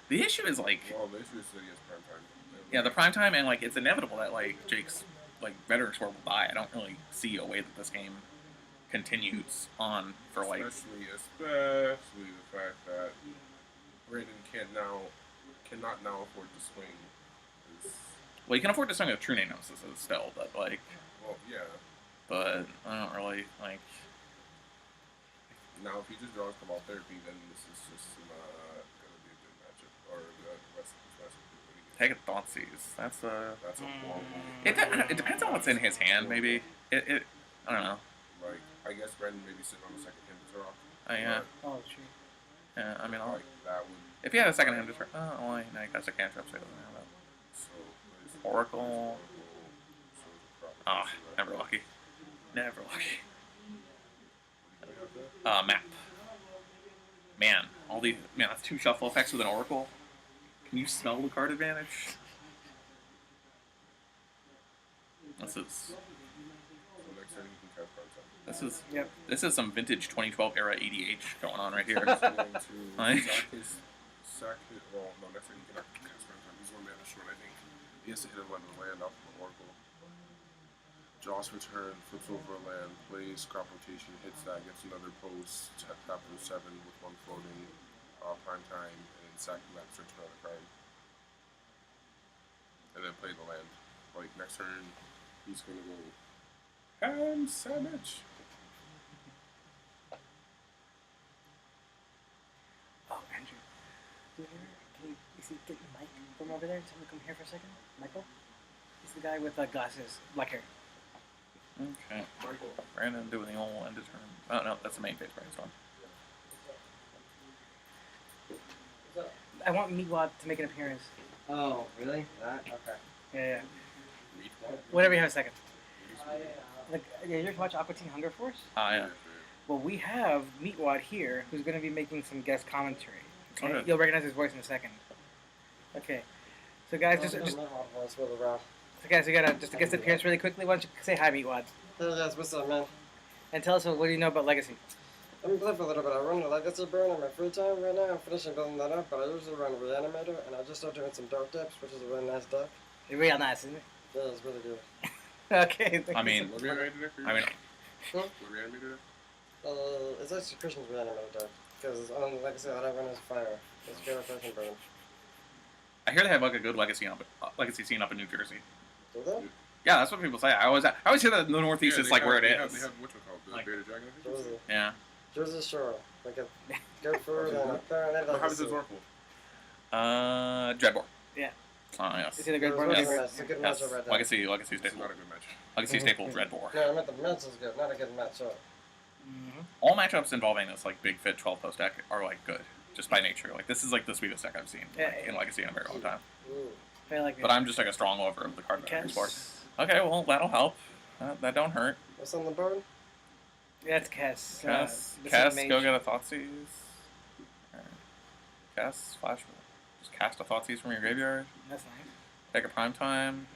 The issue is like. Well, the issue is that he has prime time. Yeah, the Primetime, and like it's inevitable that like Jake's like veteran score will die. I don't really see a way that this game continues on for like. Especially the fact that Brandon cannot now afford to swing. Well, you can afford to swing a True Name Nemesis still, but like. Well, yeah. But I don't really like. Now, if he just draws Cabal Therapy, then this is just not gonna be a good matchup, or the rest of this matchup. Take a Thoughtseize. That's a horrible. It depends on what's in his hand, maybe. I don't know. Like, I guess Brandon maybe sitting on the second hand to draw. Yeah. Oh, true. Yeah, I mean, Like, that would. if he had a second hand to turn. Oh, well, no, he has a cantrip, so he doesn't have that. So, Oracle. Ah, never lucky. Never lucky. Map. Man. All these, man, that's 2 shuffle effects with an Oracle. Can you smell the card advantage? This is. Next turn, you can cast Primetime. This is. Yep. This is some vintage 2012 era EDH going on right here. He's going to Like- sack his, well, no, next turn he cannot cast Primetime. He's 1 mana short, I think. He has to hit a land off of the Oracle. Jaws return, flips over a land, plays crop rotation, hits that, gets another post, tap for 7 with 1 floating, prime time, and then sack him back, search another card. And then play the land. Like, next turn, he's gonna go ham sandwich. Oh, Andrew. Can you see, get your mic from over there? Tell him to come here for a second. Michael? He's the guy with glasses, black hair. Okay. Brandon doing the old end of turn. Oh no, that's the main phase brainstorm. I want Meatwad to make an appearance. Oh, really? That? Okay. Yeah. Whatever you have a second. Like, yeah, you ever watch Aqua Teen Hunger Force? Yeah. Well, we have Meatwad here, who's going to be making some guest commentary. Okay? Okay. You'll recognize his voice in a second. Okay. So guys, just so guys, we got just a guest appearance really quickly. Why don't you say hi, Meatwad, Hey guys, what's up, man? and tell us what do you know about Legacy? Let me play for a little bit. I run the Legacy burn in my free time right now. I'm finishing building that up, but I usually run Reanimator, and I just started doing some Dark Depths, which is a really nice deck. You're real nice, isn't it? Yeah, it's really good. Okay. I mean, What reanimated deck? I mean, Huh? What reanimated deck? It's actually Christian's Reanimator deck, because on Legacy, all I run is Fire. It's Garrett Burn Burn. I hear they have like a good legacy scene up in New Jersey. Do they? Yeah, that's what people say. I always hear that in the Northeast is like where it They is. have whatchamacallit, the Like- Bearded Dragon, I think. Jersey. Yeah. Jersey Shore. Like a good food and a Baronet What happens Legacy. to Oracle? Dreadbore. Yeah. Yes. Is it a good It was board? really Yes. nice. It's a good Yes. matchup right there. Legacy It's staple. not a good match. Legacy staple Dreadbore. No, I meant the match is good, not a good matchup. Mm-hmm. All matchups involving this like big fit 12 post deck are like good, just by nature. Like this is like the sweetest deck I've seen in Legacy in a very long time. Ooh. I like it. But I'm just like a strong lover of the card advantage board. Kess. Okay, well that'll help. That don't hurt. What's on the board? That's Kess. Cass, this is Cass, Mage. go get a Thoughtseize. Cass, flash. Just cast a Thoughtseize from your graveyard. That's nice. Take a prime time.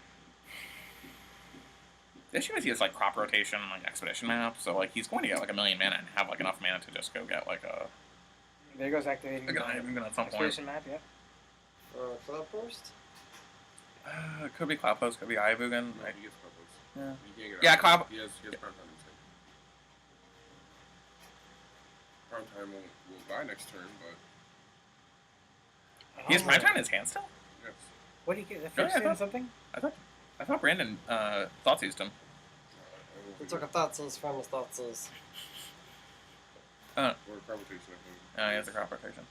The issue is he has like crop rotation and like expedition map, so like he's going to get like 1,000,000 mana and have like enough mana to just go get like a There goes activating. a guy even at some point. Expedition map, yeah. Cloudburst? It could be Cloudpost, could be Ayavugan. No, he gets Cloudburst. Yeah. He can't get Yeah, out. Cloud- He has prime time instead. Prime time will die next turn, but He has Oh. prime time in his hand still? yes. What do you get? A Yeah, I fix in thought- something? I thought Brandon Thoughtseized him. He took a Thoughtseized from his Thoughtseized. Or crop rotation, I think. He has a crop rotation.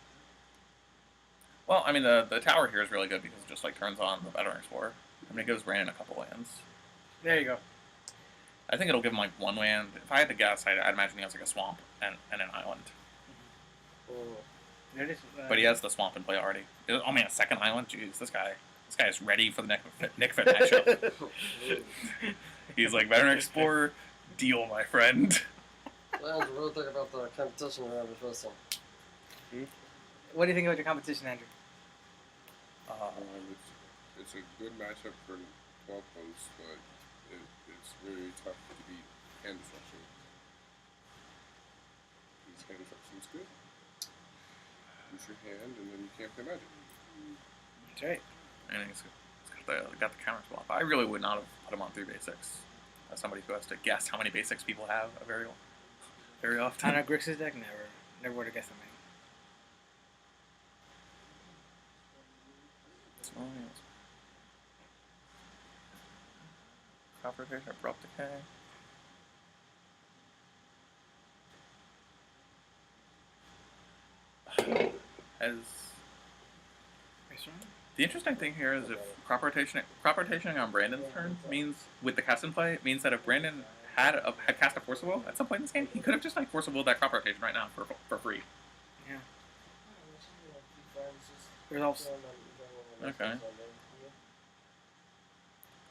Well, I mean the tower here is really good because it just like turns on the Veteran Explorer. I mean it gives Brandon a couple lands. There you go. I think it'll give him like 1 land. If I had to guess, I'd imagine he has like a swamp and an island. Ooh. There it is. But he has the swamp in play already. Oh man, a second island? Jeez, this guy is ready for the Nick Fit matchup. He's like, Veteran Explorer, deal, my friend. Andrew, what do you think about the competition around the first one? What do you think about your competition, Andrew? It's a good matchup for 12 posts, but it's very tough to beat hand destruction. Because hand destruction is good. Use your hand, and then you can't play magic. That's right. And he's got the counter swap. I really would not have put him on 3 basics. As somebody who has to guess how many basics people have very often. On a Grixis deck, never would have guessed that many. Oh, yes. Crop rotation, abrupt decay. As the interesting thing here is if crop rotationing on Brandon's turn means with the cast in play means that if Brandon had cast a Forcible at some point in this game, he could have just like Forcible that crop rotation right now for free. Yeah. Results. Okay.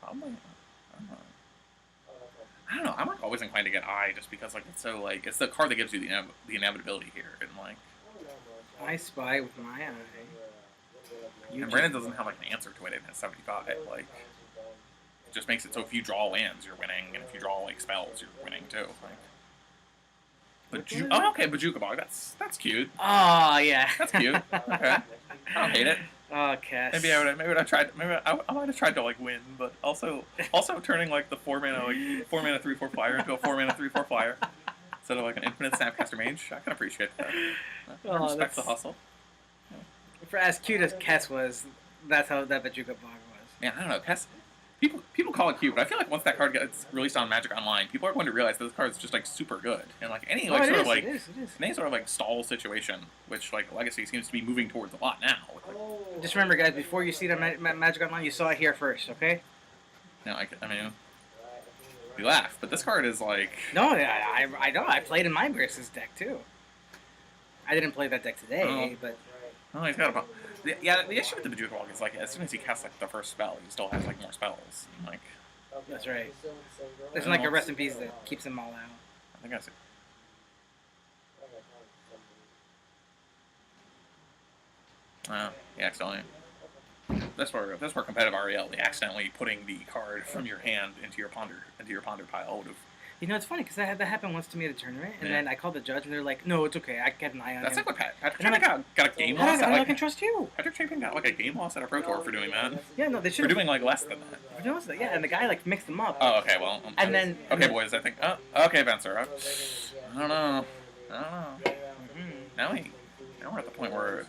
Probably. I don't know. I'm like always inclined to get I just because like it's so like it's the card that gives you the inevitability here and like I spy with my eye. And Brandon doesn't have like an answer to it in his 75. Like, it just makes it so if you draw lands, you're winning, and if you draw like spells, you're winning too. Like, oh, okay, Bajuka Bog. That's cute. Oh yeah, That's cute. Okay, I don't hate it. Oh, Cass. Maybe I might have tried to like win, but also turning like the 4-mana 3/4 flyer into a 4-mana 3/4 flyer instead of like an infinite Snapcaster Mage. I can appreciate that. I respect the hustle. For as cute as Cass was, that's how that Bajuka Bog was. Yeah, I don't know. Cass. People call it cute, but I feel like once that card gets released on Magic Online, people are going to realize that this card is just like super good, and like any like it is. any sort of like stall situation, which like Legacy seems to be moving towards a lot now. Like, just remember, guys, before you see it on Magic Online, you saw it here first, okay? You know, I mean, we laugh, but this card is like. No, I know. I played in my Grixis deck too. I didn't play that deck today, but. Oh, he's got a problem. Yeah, the issue with the Bajuka Bog is like as soon as he casts like the first spell, he still has like more spells. Like. That's right. There's like a rest in peace that keeps them all out. I think I see. Yeah, accidentally. That's where competitive REL, accidentally putting the card from your hand into your ponder pile would have. You know, it's funny because that happened once to me at a tournament, and then I called the judge, and they're like, "No, it's okay. I kept an eye on him." That's like what Patrick Chapin got a game loss. I can trust you. Patrick Chapin got like a game loss at a Pro Tour for doing that. Yeah, no, they should. For doing like less than that. Yeah, and the guy like mixed them up. Oh, okay, well. Okay, boys. I think. Oh, okay, Benser. I don't know. Now we're at the point where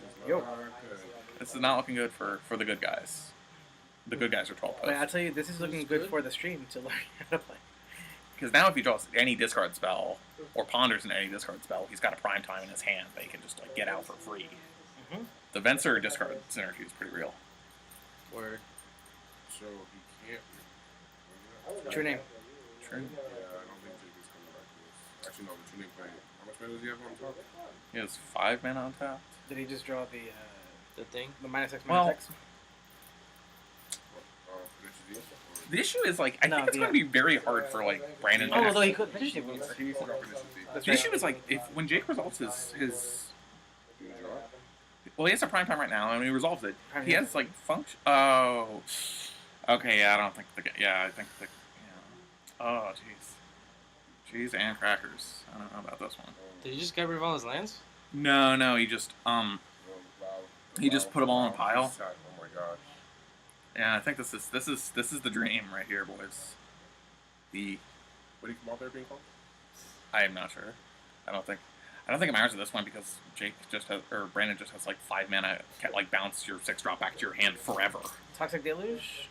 this is not looking good for the good guys. The good guys are 12 posts. But I'll tell you, this is looking good for the stream to learn how to play. Because now if he draws any discard spell, or ponders in any discard spell, he's got a prime time in his hand that he can just like get out for free. The Venser discard synergy is pretty real. Word. So he can't. True name. True. Yeah, I don't think Jake is coming back to this. Actually, no, the true name playing. How much mana does he have on top? He has 5 mana on top. Did he just draw The thing? the -X, Well, -X? the issue is like I think it's going to be very hard for like Brandon. Oh, although he could finish it. The issue is like if when Jake resolves his well, he has a prime time right now, and when he resolves it, he has like function. Oh, okay. Yeah, I don't think I think the. Yeah. Oh, jeez, and crackers. I don't know about this one. Did he just get rid of all his lands? No, he just put them all in a pile. Oh my gosh. Yeah, I think this is the dream right here, boys. What do you come out there being called? I am not sure. I don't think it matters at this point because Brandon just has like 5 mana, can like bounce your 6-drop back to your hand forever. Toxic Deluge?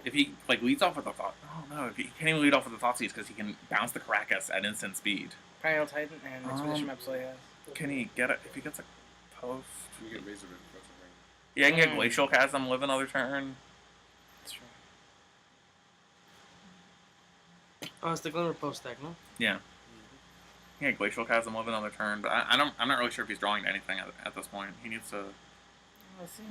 If he like leads off with a thought, if he can't even lead off with the Thoughtseize because he can bounce the Caracas at instant speed. Primal Titan and Expedition Map, so he has. Can he get it if he gets a post? You get Maze of it, that's the thing. Yeah, I can get Glacial Chasm, live another turn. That's true. Oh, it's the Glimmer post deck, no? Yeah. Yeah, Glacial Chasm, live another turn, but I'm not really sure if he's drawing to anything at this point. He needs to. Let's see.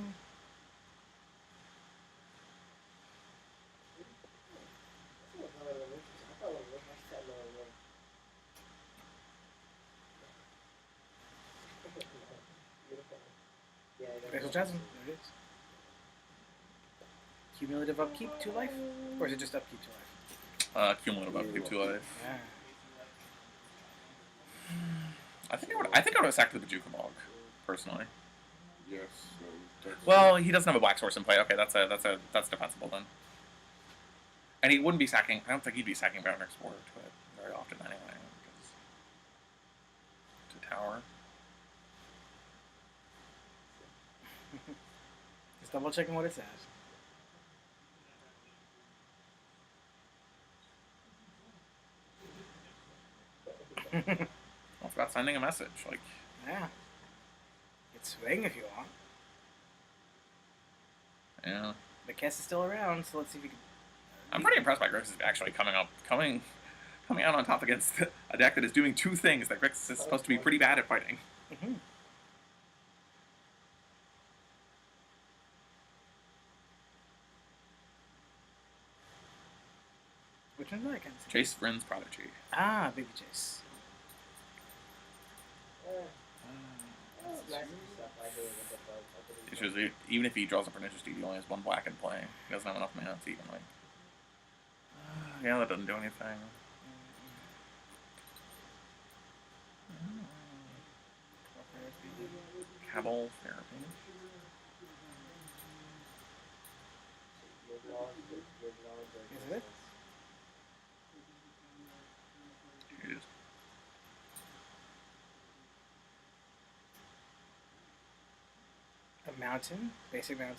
Glacial Chasm, there it is. Cumulative upkeep, 2 life? Or is it just upkeep, 2 life? Cumulative upkeep 2 life. Yeah. I think I would have sacked the Bajuka Bog, personally. Yes. Well, he doesn't have a black source in play. Okay, that's defensible then. And he wouldn't be sacking. I don't think he'd be sacking Baron Explorer to it very often anyway. To tower. Just double checking what it says. Well, it's about sending a message. Like, Yeah. It's swing if you want. yeah. The cast is still around, so let's see if we can. I'm pretty impressed by Grixis actually coming out on top against a deck that is doing 2 things that Grixis is supposed to be pretty bad at fighting. Mm-hmm. Which one's that against? Chase Vryn's Prodigy. Ah, Baby Chase. It's just, even if he draws a Pernicious Deed, he only has 1 black in play. He doesn't have enough mana to even, like... yeah, that doesn't do anything. Cabal Therapy. Is it? Jeez. A mountain? Basic mountain?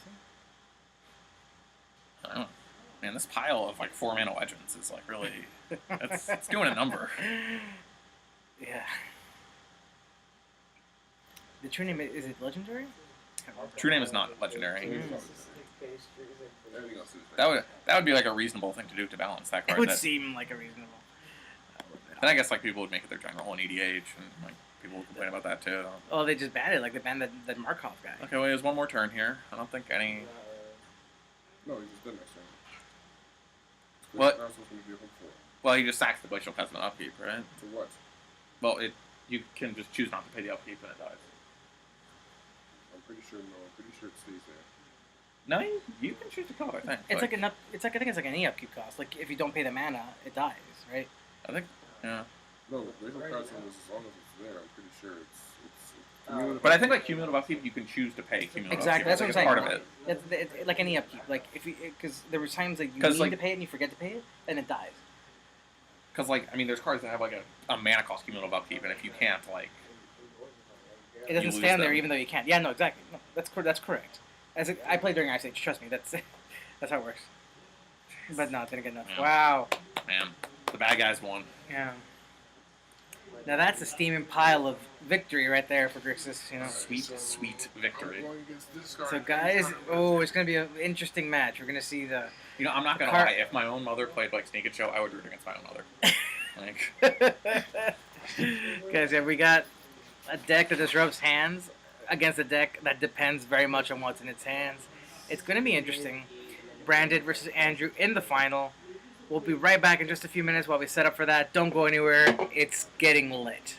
I don't know. Man, this pile of like 4 mana legends is like really... it's doing a number. Yeah. The true name, is it legendary? True name is not legendary. Everything else is That would be like a reasonable thing to do to balance that It card. would That, seem like a reasonable. and I guess like people would make it their general in EDH, and like people would complain about that too. Oh, they just banned it, like they banned that Markov guy. Okay, well, there's one more turn here. I don't think any... No, he just did next turn. What? Not supposed to be a hook for. Well, he just sacks the Glacial Chasm upkeep, right? To what? Well, you can just choose not to pay the upkeep and it dies. I'm pretty sure, no, I'm pretty sure it stays there. No, you can choose to kill it, I think. It's like an up. It's like I think it's like any upkeep cost. Like if you don't pay the mana, it dies, right? I think, yeah. No, Glacial Chasm is as long as it's there, I'm pretty sure it's But I think like cumulative upkeep, you can choose to pay cumulative Exactly, upkeep. that's what I'm Like, saying. it's part of it. It's like any upkeep. Like if you, because there were times like you 'Cause, need like- to pay it and you forget to pay it, and it dies. Because, like, I mean, there's cards that have, like, a mana cost cumulative upkeep, and if you can't, like... It doesn't lose stand there them. even though you can't. Yeah, no, exactly. No, that's correct. I played during Ice Age. Trust me, that's how it works. But no, it didn't get enough. Yeah. Wow. Man, the bad guys won. Yeah. Now that's a steaming pile of victory right there for Grixis, you know. Sweet victory. I'm going against this card. So guys, oh, it's gonna be an interesting match. We're gonna see the. You know, I'm not gonna Car- lie, if my own mother played, like, Sneak and Show, I would root against my own mother. Like... Guys, yeah, we got a deck that disrupts hands against a deck that depends very much on what's in its hands. It's going to be interesting. Branded versus Andrew in the final. We'll be right back in just a few minutes while we set up for that. Don't go anywhere. It's getting lit.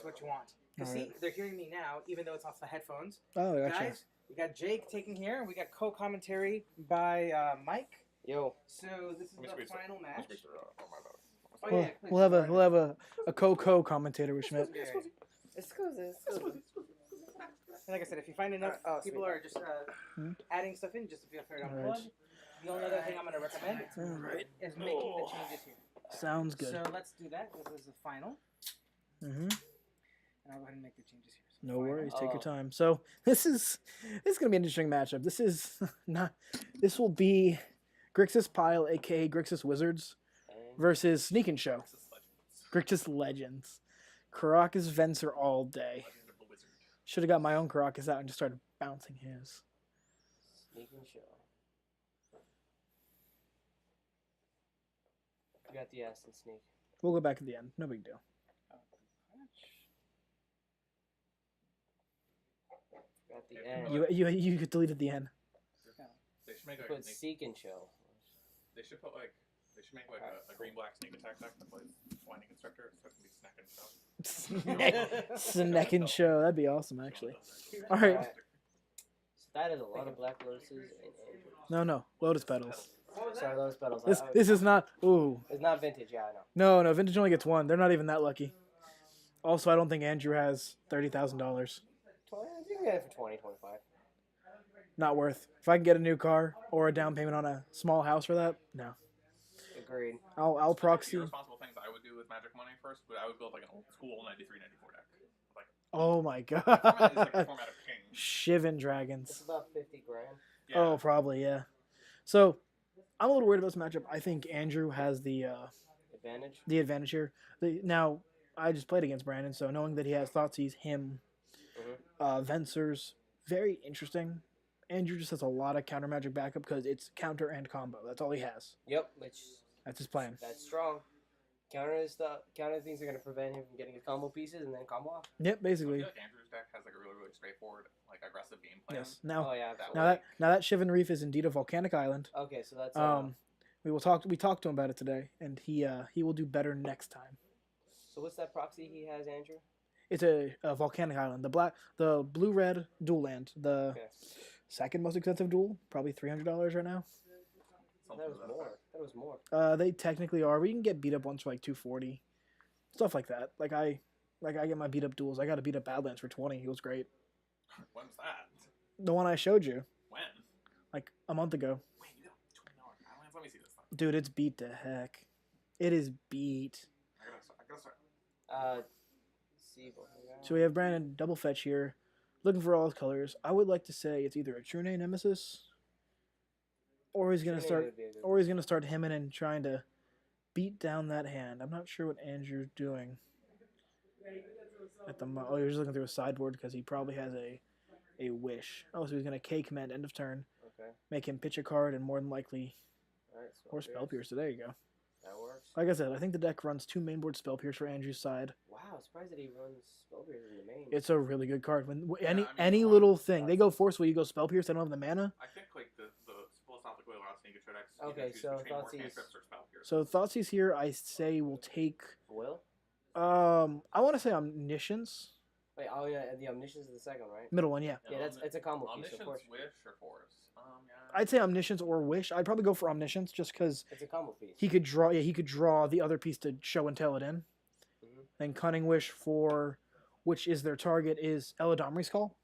is what you want. Because All see, right. they're hearing me now, even though it's off the headphones. Oh, gotcha. Guys, we got Jake taking here. We got co-commentary by Mike. Yo. So this is the final match. Oh, Oh, yeah, please, We'll have a co-commentator with Schmidt. And like I said, if you find enough people are just adding stuff in, just feel free to unplug. The only other thing I'm going to recommend is making the changes here. Sounds good. So let's do that. This is the final. Mm-hmm. And I'll go ahead and make the changes here. So No worries. Take your time. So this is going to be an interesting matchup. This will be Grixis Pile, aka Grixis Wizards, versus Sneak and Show. Grixis Legends. Caracas Venser all day. Should have got my own Caracas out and just started bouncing his. Sneak and Show. You got the ass and Sneak. We'll go back at the end. No big deal. Got the end. You could delete at the end. They should make like Put Seek and Show. They should make like a green black sneak attack deck that plays Winding Instructor, so it can be Snack and Show. Snack and Show. That'd be awesome, actually. All right. So that is a lot of Black Lotuses and No. Lotus Petals. sorry, Lotus Petals. This is not. Ooh. It's not vintage, yeah, I know. No. Vintage only gets one. They're not even that lucky. Also, I don't think Andrew has $30,000. You can get it for 20, 25. Not worth. If I can get a new car or a down payment on a small house for that, no. Agreed. I'll proxy. Irresponsible things I would do with Magic Money first, but I would build like an old school 93, 94 deck. Like, Oh my the format is like the god. format of King. Shivan It's Dragons. about 50 grand. Yeah. Oh, probably, yeah. So, I'm a little worried about this matchup. I think Andrew has the Advantage? here. Now, I just played against Brandon, so knowing that he has Thoughtseize, him, Vencers, very interesting. Andrew just has a lot of counter magic backup because it's counter and combo. That's all he has. Yep, which That's his plan. that's strong. Counter things are going to prevent him from getting his combo pieces and then combo off. Yep, I basically. feel like Andrew's deck has like a really, really straightforward, like aggressive game plan. Yes. Now, Oh, yeah. That now that Shivan Reef is indeed a volcanic island. Okay, so that's... We talked to him about it today, and he will do better next time. so what's that proxy he has, Andrew? It's a volcanic island. The blue-red dual land. The second most expensive duel, probably $300 right now. That was more. They technically are. We can get beat up once for like $240, stuff like that. Like I get my beat up duels. I got to beat up Badlands for $20. He was great. When's that? The one I showed you When? like a month ago. Wait, you got $20 Badlands? Let me see this thing. Dude, it's beat to heck. It is beat. I gotta start. So we have Brandon double fetch here, looking for all his colors. I would like to say it's either a True Name Nemesis, or he's gonna start hemming and trying to beat down that hand. I'm not sure what Andrew's doing at the moment. Oh, he's looking through a sideboard because he probably has a wish. Oh, so he's gonna K command end of turn, make him pitch a card, and more than likely or Spell Pierce. So there you go. That works. Like I said, I think the deck runs 2 mainboard Spell Pierce for Andrew's side. Wow, surprised that he runs Spellbeard in the main. It's a really good card. When Yeah, any little thing, they go Forceful, you go Spell Pierce. They don't have the mana. I think like the philosophically a lot of sneak attack decks. Okay, so Thoughtseize. So Thoughtseize here, I say will take. Will? I want to say Omniscience. Wait, oh yeah, the Omniscience is the second, right? Middle one, yeah. Yeah, it's a combo piece, Omniscience, of course. Wish, or Force. Yeah. I'd say Omniscience or Wish. I'd probably go for Omniscience just because It's a combo piece. he could draw. Yeah, he could draw the other piece to show and tell it in. Then Cunning Wish for, which is their target, is Eladomri's Call,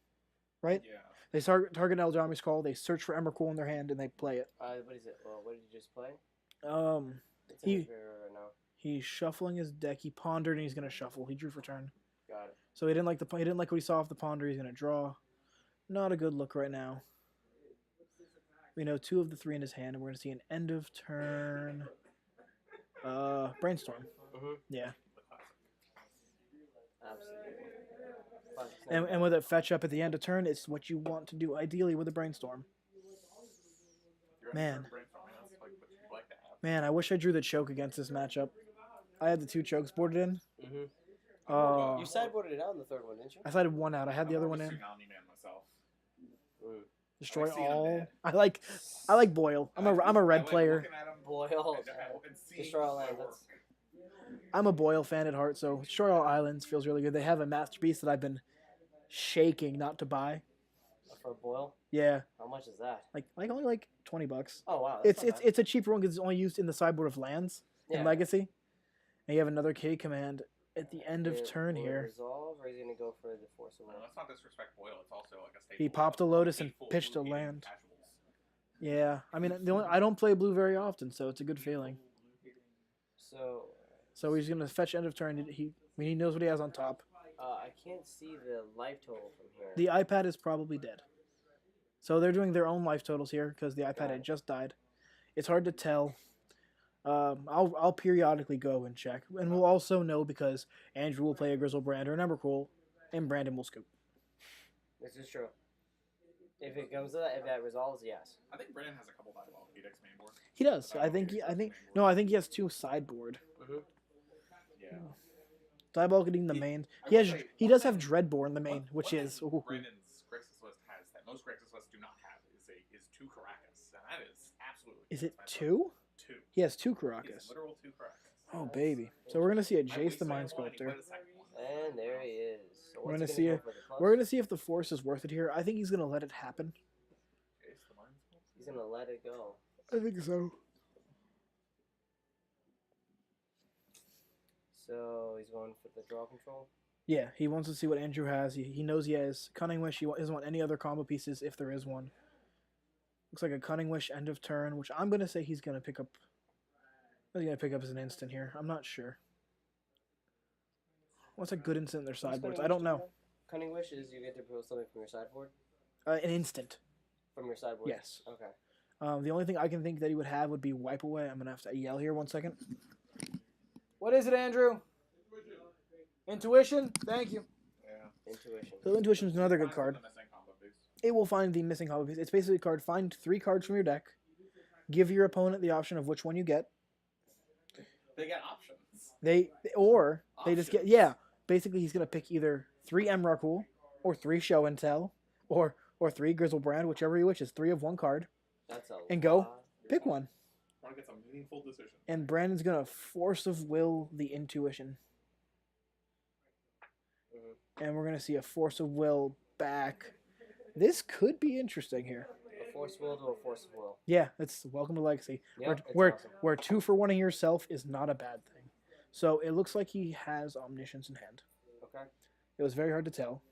right? Yeah. They target Eladomri's Call. They search for Emrakul in their hand and they play it. What is it? Well, what did you just play? It's He- in his favor right now. He's shuffling his deck. He pondered and he's gonna shuffle. He drew for turn. Got it. So he didn't like what he saw off the ponder. He's gonna draw. Not a good look right now. We know 2 of the 3 in his hand, and we're gonna see an end of turn. Brainstorm. Yeah. Absolutely. And with it fetch up at the end of turn, it's what you want to do ideally with a brainstorm. Man. Man, I wish I drew the choke against this matchup. I had the 2 chokes boarded in. You sideboarded it out in the third one, didn't you? I sided one out. I had the other one in. Omni-Man myself. Destroy I like seeing him all. dead. I like Boyle. I'm a red player. Boyle. Destroy all lands. I'm a Boyle fan at heart, so Shoreline Islands feels really good. They have a masterpiece that I've been shaking not to buy. For Boyle? Yeah. How much is that? Like only like $20. Oh wow, It's a cheaper one because it's only used in the sideboard of lands in Legacy. And you have another K command at the end of turn here. Resolve, or is he gonna go for the Force of Will? Let's not disrespect Boyle. It's also like a staple. He popped a Lotus and pitched a land. Yeah, I mean I don't play blue very often, so it's a good feeling. So he's gonna fetch end of turn. He knows what he has on top. I can't see the life total from here. The iPad is probably dead. So they're doing their own life totals here because the iPad had just died. It's hard to tell. I'll periodically go and check, and we'll also know because Andrew will play a Grizzlebrand or an Emrakul, and Brandon will scoop. This is true. If it comes to that, if that resolves, yes. I think Brandon has a couple Diabolic Edicts main board. He does. I think he has 2 sideboard. Yeah. Diabolic in the main. He does have Dreadbore in the main, which is. Ooh. Brandon's Grixis list has that most Grixis lists do not have is 2 Caracas, and that is absolutely. Is it 2? 2. He has 2 Caracas. Literal 2 Caracas. Oh baby! So we're gonna see a Jace the Mind Sculptor. And there he is. So We're gonna see it. We're gonna see if the Force is worth it here. I think he's gonna let it happen. He's gonna let it go. I think so. So he's going for the draw control. Yeah, he wants to see what Andrew has. He knows he has Cunning Wish. He doesn't want any other combo pieces if there is one. Looks like a Cunning Wish end of turn, which I'm gonna say he's gonna pick up. He's gonna pick up as an instant here. I'm not sure. What's a good instant in their sideboards? I don't know. Cunning Wish is you get to pull something from your sideboard. An instant. From your sideboard. Yes. Okay. The only thing I can think that he would have would be Wipe Away. I'm gonna have to yell here 1 second. What is it, Andrew? Intuition. Thank you. Yeah. Intuition. So Intuition is another good card. It will find the missing combo piece. It's basically a card. Find 3 cards from your deck. Give your opponent the option of which one you get. They get options. They just get Basically, he's gonna pick either 3 Emrakul or 3 Show and Tell or 3 Grizzlebrand, whichever he wishes. 3 of one card. That's a and go lot. pick one. Want to get some meaningful decision. And Brandon's gonna Force of Will the Intuition. And we're gonna see a Force of Will back. This could be interesting here. A Force Will to a Force of Will. Yeah, it's welcome to Legacy. Yep, where 2 for 1 of yourself is not a bad thing. So it looks like he has Omniscience in hand. Okay. It was very hard to tell.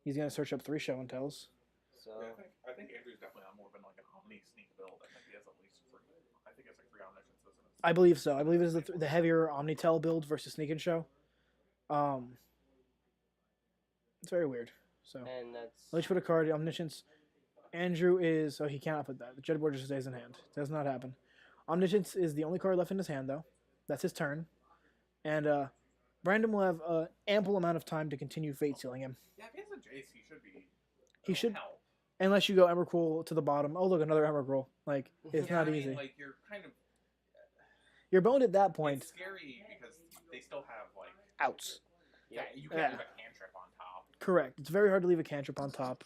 He's gonna search up 3 Show and Tells. So yeah, I think Andrew's definitely on more of like an Omni sneak build. I think he has at least 3. I think it's like 3 Omnisciences. I believe so. I believe it is the heavier Omnitel build versus Sneak and Show. It's very weird. So let's put a card. Omniscience. Andrew is he cannot put that. The Dreadbore just stays in hand. Does not happen. Omniscience is the only card left in his hand though. That's his turn, and Brandon will have an ample amount of time to continue Fate Sealing him. Yeah, if he has a Jace, he should be. He should. Hell. Unless you go Emrakul to the bottom. Oh look, another Emrakul. Like it's not easy. Like you're kind of. You're boned at that point. It's scary because they still have like outs. Yeah, you can't leave a cantrip on top. Correct. It's very hard to leave a cantrip on top.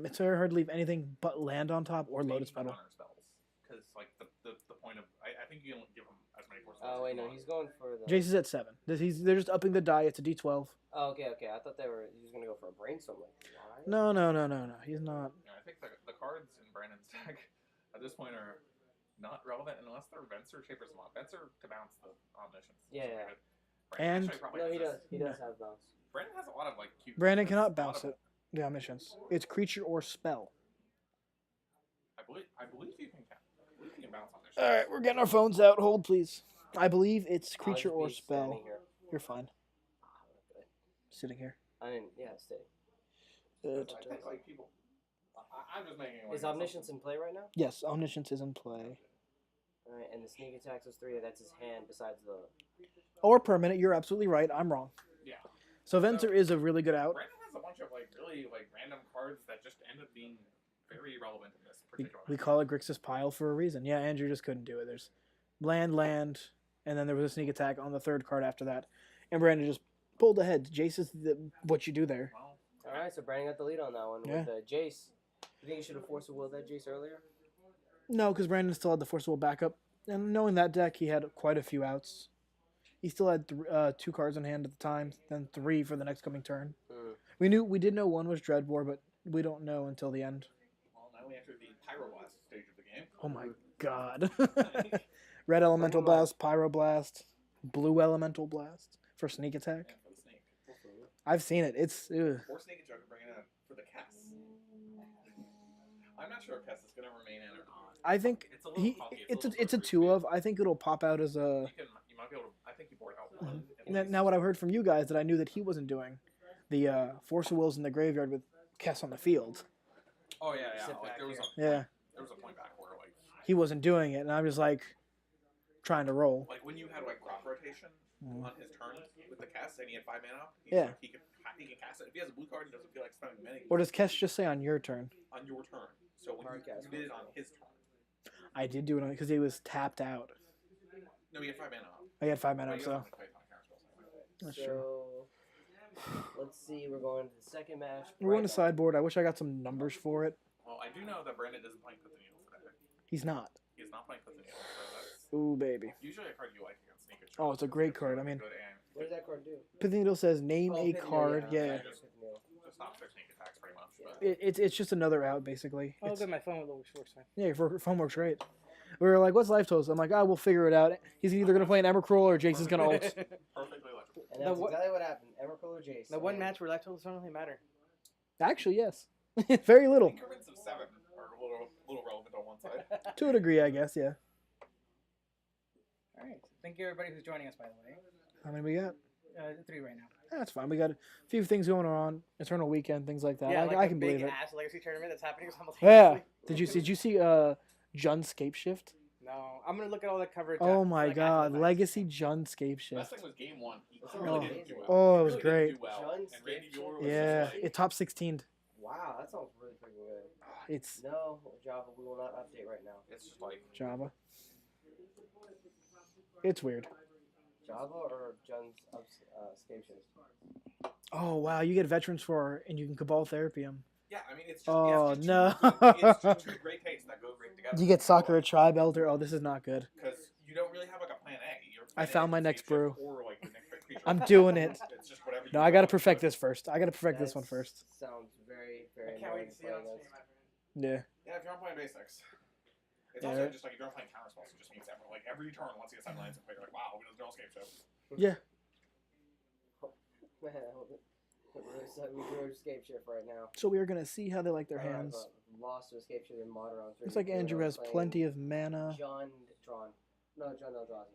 It's very hard to leave anything but land on top or Lotus Petal. Because like the point of I think you don't give him as many force. Oh wait, no, he's going for the. Jace is at 7. They're just upping the die. It's a D12. Oh okay. I thought he was gonna go for a brainstorm. Like, no. He's not. Yeah, I think the cards in Brandon's deck at this point are not relevant unless they're Venser Shapers Mod. Venser to bounce the Omniscience. Yeah. And no, he does. He does have bounce. Brandon has a lot of like cute. Brandon cannot bounce it. The Omniscience. It's creature or spell. I believe you can count. You can bounce on this. All right, we're getting our phones out. Hold, please. I believe it's creature or spell. You're fine. Sitting here. Sitting. I think like people. I'm just making. Is Omniscience in play right now? Yes, Omniscience is in play. All right, and the sneak attacks is 3. That's his hand. Besides the. Or permanent. You're absolutely right. I'm wrong. Yeah. So Venser is a really good out. Brandon has a bunch of like really like random cards that just end up being very relevant in this particular. We call it Grixis Pile for a reason. Yeah, Andrew just couldn't do it. There's land, and then there was a sneak attack on the 3rd card after that, and Brandon just pulled ahead. Jace is what you do there. Well, all right, so Brandon got the lead on that one with Jace. You think you should have Force of Will that Jace earlier? No, because Brandon still had the Force of Will backup. And knowing that deck, he had quite a few outs. He still had 2 cards in hand at the time, then 3 for the next coming turn. We did know one was Dreadbore, but we don't know until the end. Well, now we enter the Pyroblast stage of the game. Oh my god. Red Elemental Blast, Pyroblast, Blue Elemental Blast for sneak attack. Yeah, for the snake. I've seen it. It's Or Snake and Joker bringing it out for the Kess. I'm not sure if Kess is going to remain in or not. I think It's a little funky. it's a 2 of. I think it'll pop out as a. You might be able to. I think you board out one. Now, what I've heard from you guys that I knew that he wasn't doing, the Force of Wills in the graveyard with Kess on the field. Oh yeah. Like, there was a point back where like he wasn't doing it, and I was like trying to roll. Like when you had like crop rotation on his turn with the Kess and he had 5 mana, Yeah. he can cast it. If he has a blue card, he doesn't feel like spending many. Or does Kess just say on your turn? On your turn. So when you did it on his turn. I did do it because he was tapped out. No, he had 5 mana. I had 5 mana, But he so doesn't play on counterspells anyway. that's true. Let's see. We're going to the second match. We're going to sideboard. I wish I got some numbers for it. Well, I do know that Brandon isn't playing Put the Needle today. He's not. He is not playing Put the Needle, so that's Ooh, baby. usually a card you like against Sneak Attack. Oh, it's a great card. I mean, What does that card do? Pithing Needle says name a Pithing Needle, card. yeah. Yeah. Just stop their sneak attacks pretty much. But It's just another out, basically. Oh, It's- good. My phone works fine. Yeah, phone works great. We were like, what's life totals? I'm like, we'll figure it out. He's either going to play an Emrakul or Jason's going to ult. perfectly legible. And that's exactly what happened. Emrakul or Jace. The one match where life totals don't really matter. Actually, yes. Very little. Increments of 7 are a little relevant on one side. To a degree, I guess, yeah. All right. Thank you, everybody who's joining us, by the way. How many we got? 3 right now. That's fine. We got a few things going on. Eternal Weekend, things like that. Yeah, I can believe big it. ass legacy tournament that's happening Yeah. simultaneously. Did you see Jun Scape Shift? No, I'm gonna look at all the coverage. Oh my like, god, after the fact. Legacy Jun Scape Best Shift. thing was game 1. He Oh. really didn't do well. Oh, it He was really great. Didn't do well. John And Randy Skate- Yor was Yeah, just like, it top 16. Wow, that sounds really freaking good. It's No, Java, we will not update right now. it's just like Java. It's weird. Java or Jun's escape shift? Oh wow, you get veterans for and you can Cabal Therapy him. yeah, I mean it's just Oh, it's just no. it's just 2 great tastes that go great together. You get Sakura Tribe Elder. Oh, this is not good. Because you don't really have like a plan A. Your I plan found A my is next Sage brew. Or, like, your next creature. I'm doing it. It's just whatever. No, you I gotta want. perfect this first. I gotta perfect this one That's- first. Sounds very, very I can't wait annoying to see how playing it's this. Yeah. Yeah, if you're not playing basics. It's Yeah. also just like if you're not playing counter spells, it just means that like every turn once you get 7 lands, you're like, wow, we don't escape shift. Yeah. Man, we drew escape shift right now. So we are gonna see how they like their Alright, hands. but lost to escape shift in modern round 3. Looks like Andrew has plenty of mana. John Drawn. No, John Eldrazi.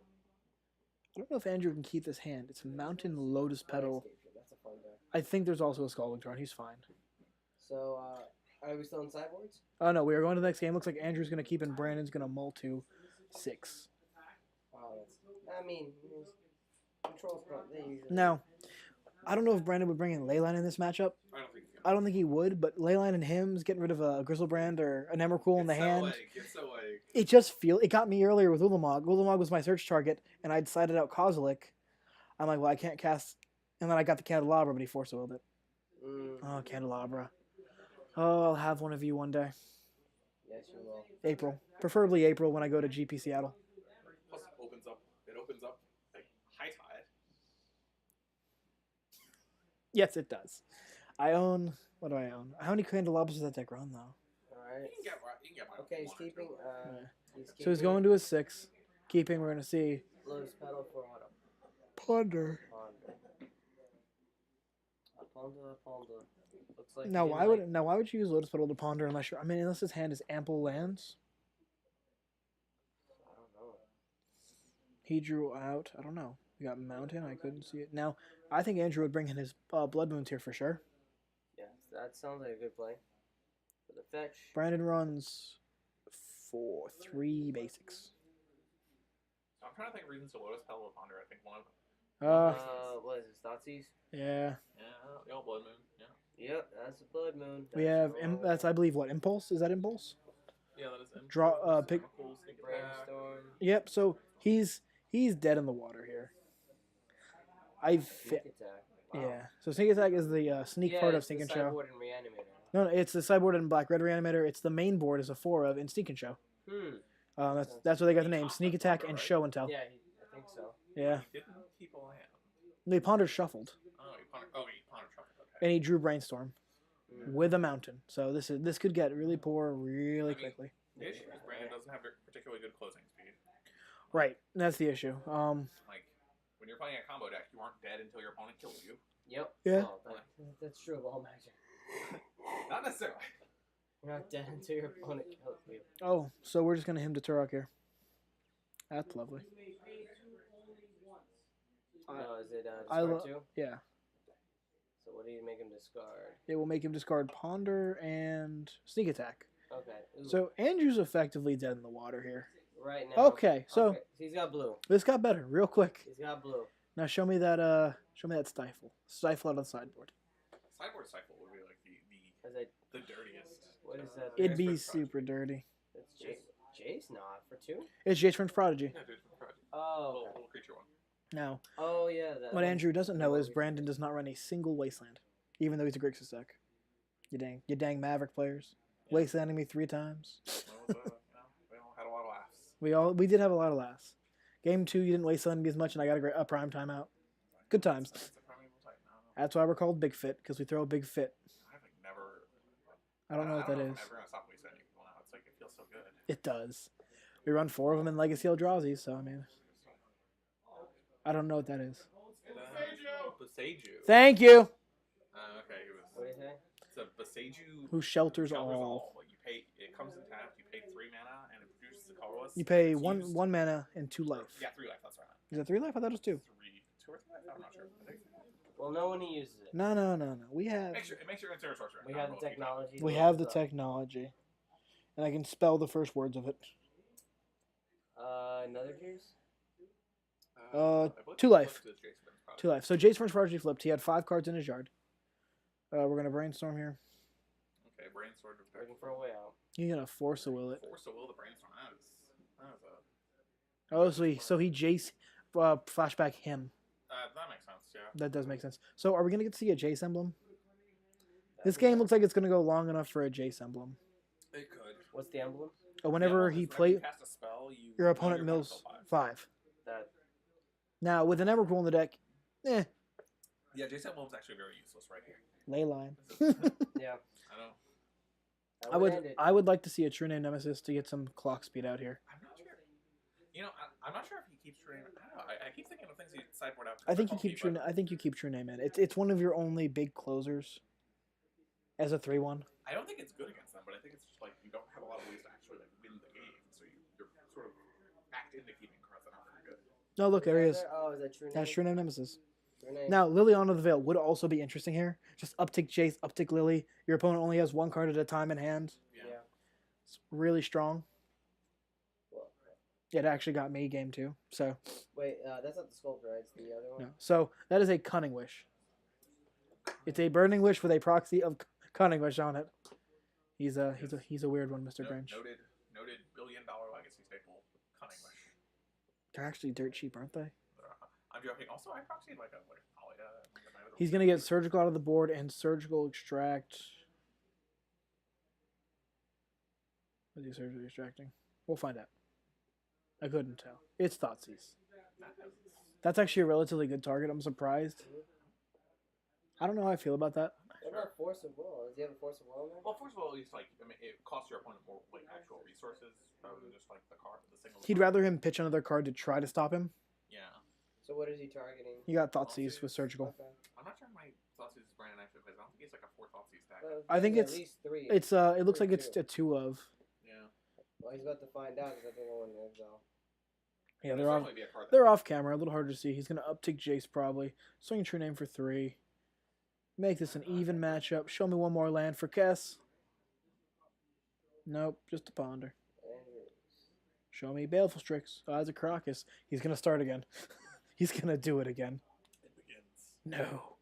I don't know if Andrew can keep this hand. It's Mountain Lotus Petal. Escape shift, that's a fun deck. I think there's also a Scalding Tarn. He's fine. So, are we still in sideboards? Oh no, we are going to the next game. Looks like Andrew's gonna keep and Brandon's gonna mull to 6. Oh, that's. I mean, controls. They usually. Now, I don't know if Brandon would bring in Leyline in this matchup. I don't think. I don't think he would, but Leyline and him's getting rid of a Grizzlebrand or an Emrakul in the hand. It's so like. It got me earlier with Ulamog. Ulamog was my search target, and I decided out Kozilek. I'm like, well, I can't cast. And then I got the Candelabra, but he force willed it. Oh, Candelabra. Oh, I'll have one of you one day. Yes, you will. April. Preferably April when I go to GP Seattle. Plus, it opens up like high tide. Yes, it does. I own. What do I own? How many Candelabras does that deck run, though? Alright. You can get by Okay, he's 1 or 2. keeping. So he's going to a 6. Keeping, we're going to see. Lotus Petal for auto. Ponder. Ponder. Looks like. Now he why didn't would why would you use Lotus Petal to ponder unless you're unless his hand is ample lands? I don't know. He drew out. I don't know. We got Mountain. I couldn't see it. Now I think Andrew would bring in his Blood Moons here for sure. Yeah, that sounds like a good play. For the fetch. Brandon runs 3 basics. I'm trying to think of reasons to Lotus Petal or Ponder. I think one of them. What is it? Statsies? Yeah. Yeah, the old Blood Moon. Yeah. Yep, that's a Blood Moon. We have that's I believe what Impulse is that Impulse? Yeah, that is. Draw, pick- Brainstorm. Yep. So he's dead in the water here. Sneak fit. attack. Wow. Yeah. So sneak attack is the sneak part of it's the Sneak and Show. sideboard and reanimator. No, it's the sideboard in Black Red Reanimator. It's the main board is a 4 of in Sneak and Show. That's where they got the name. Sneak attack and show and tell. Yeah, I think so. Yeah. He didn't keep a land. They Ponder shuffled. He pondered shuffle. Okay. And he drew Brainstorm with a mountain. So this could get really poor really quickly. The issue is Brandon doesn't have particularly good closing speed. Right. That's the issue. Like, when you're playing a combo deck, you aren't dead until your opponent kills you. Yep. Yeah. Oh, that's true of all Magic. Not necessarily. You're not dead until your opponent kills you. Oh, so we're just gonna him to Turok here. That's lovely. No, is it discard 2? Yeah. So what do you make him discard? It will make him discard Ponder and Sneak Attack. Okay. Ooh. So Andrew's effectively dead in the water here. Right now. Okay, so he's got blue. this got better real quick. He's got blue. Now show me that stifle. Stifle out of the sideboard. Sideboard stifle would be like the dirtiest. What is that? It'd be super dirty. It's Jace not for 2? It's Jace French Prodigy. Yeah, Jace French Prodigy. Oh. Little creature one. Now, oh yeah. what Andrew doesn't know is Brandon does not run a single Wasteland, even though he's a Grixis deck. You dang Maverick players. Yeah. Wastelanding me 3 times. We all had a lot of laughs. We did have a lot of laughs. Game 2, you didn't wasteland me as much, and I got a prime timeout. Good times. That's why we're called Big Fit, because we throw a big fit. I've like never. I don't know what that is. I'm never gonna stop wastelanding people now. It's like it feels so good. It does. We run 4 of them in Legacy Eldrazi, so I mean, I don't know what that is. Beseiju. Thank you. Okay. What do you say? It's a Beseiju. Who shelters all. You pay. It comes in tapped. You pay 3 mana and it produces a colorless. You pay one mana and 2 life. Yeah, 3 life. That's right. Is that 3 life? I thought it was 2. 2 or 3 life. I'm not sure. Well, no one uses it. No. We have. It makes your interior sorcerer. We have the technology. We have the technology, and I can spell the first words of it. Another juice. 2 life. 2 life. So Jace French Prodigy flipped. He had 5 cards in his yard. We're gonna brainstorm here. Okay, brainstorm. Looking for a way out. He's gonna force a will it. Force a will the brainstorm. That is a. So he Jace flashback him. That makes sense. Yeah. That does make sense. So are we gonna get to see a Jace emblem? This game looks like it's gonna go long enough for a Jace emblem. It could. What's the emblem? Whenever he plays, you cast a spell, your opponent mills 5. That. Now with an Emrakul in the deck, Yeah, Jace emblem's actually very useless right here. ley line. Yeah. I don't. I would like to see a True Name Nemesis to get some clock speed out here. I'm not sure. You know, I'm not sure if he keeps True Name. I don't know. I keep thinking of things he sideboard out. I think you keep True Name in. It's one of your only big closers. As a 3/1. I don't think it's good against them, but I think it's just like you don't have a lot of ways to actually like win the game, so you're sort of backed into keeping cards that aren't very good. No, look, there he is. Oh, is that True Name? That's True Name Nemesis. True Name. Now, Liliana of the Veil would also be interesting here. Just uptick Jace, uptick Lily. Your opponent only has 1 card at a time in hand. Yeah. It's really strong. Well, It actually got me game 2. So. wait, that's not the sculptor, right? It's the other one. No. So that is a Cunning Wish. It's a Burning Wish with a proxy of Cunning Wish on it. He's a weird one, Mr. Branch. Noted $1 billion legacy staple, Cunning Wish. They're actually dirt cheap, aren't they? I'm joking. Also, I proxied like a Polida. He's gonna get Surgical out of the board and Surgical Extract. What is he surgically extracting? We'll find out. I couldn't tell. It's Thoughtseize. That's actually a relatively good target. I'm surprised. I don't know how I feel about that. What about Force of Will? Does he have a Force of Will in there? Well, first of all, at least it costs your opponent more like actual resources rather than just like the card, the single. He'd rather him pitch another card to try to stop him. Yeah. So what is he targeting? You got Thoughtseize with Surgical. Okay. I'm not sure my Thoughtseize Brandon actually plays. I don't think he's like a 4 Thoughtseize deck. I think at it's least 3. It's it looks like it's a 2 of. Yeah. Well, he's about to find out because I think I won in exile. Yeah, There's they're off camera, a little hard to see. He's gonna uptick Jace probably. Swing True Name for 3. Make this an even matchup. Show me one more land for Kess. Nope, just a Ponder. Show me Baleful Strix. Oh, that's a Crocus. He's gonna start again. He's gonna do it again. It begins. No.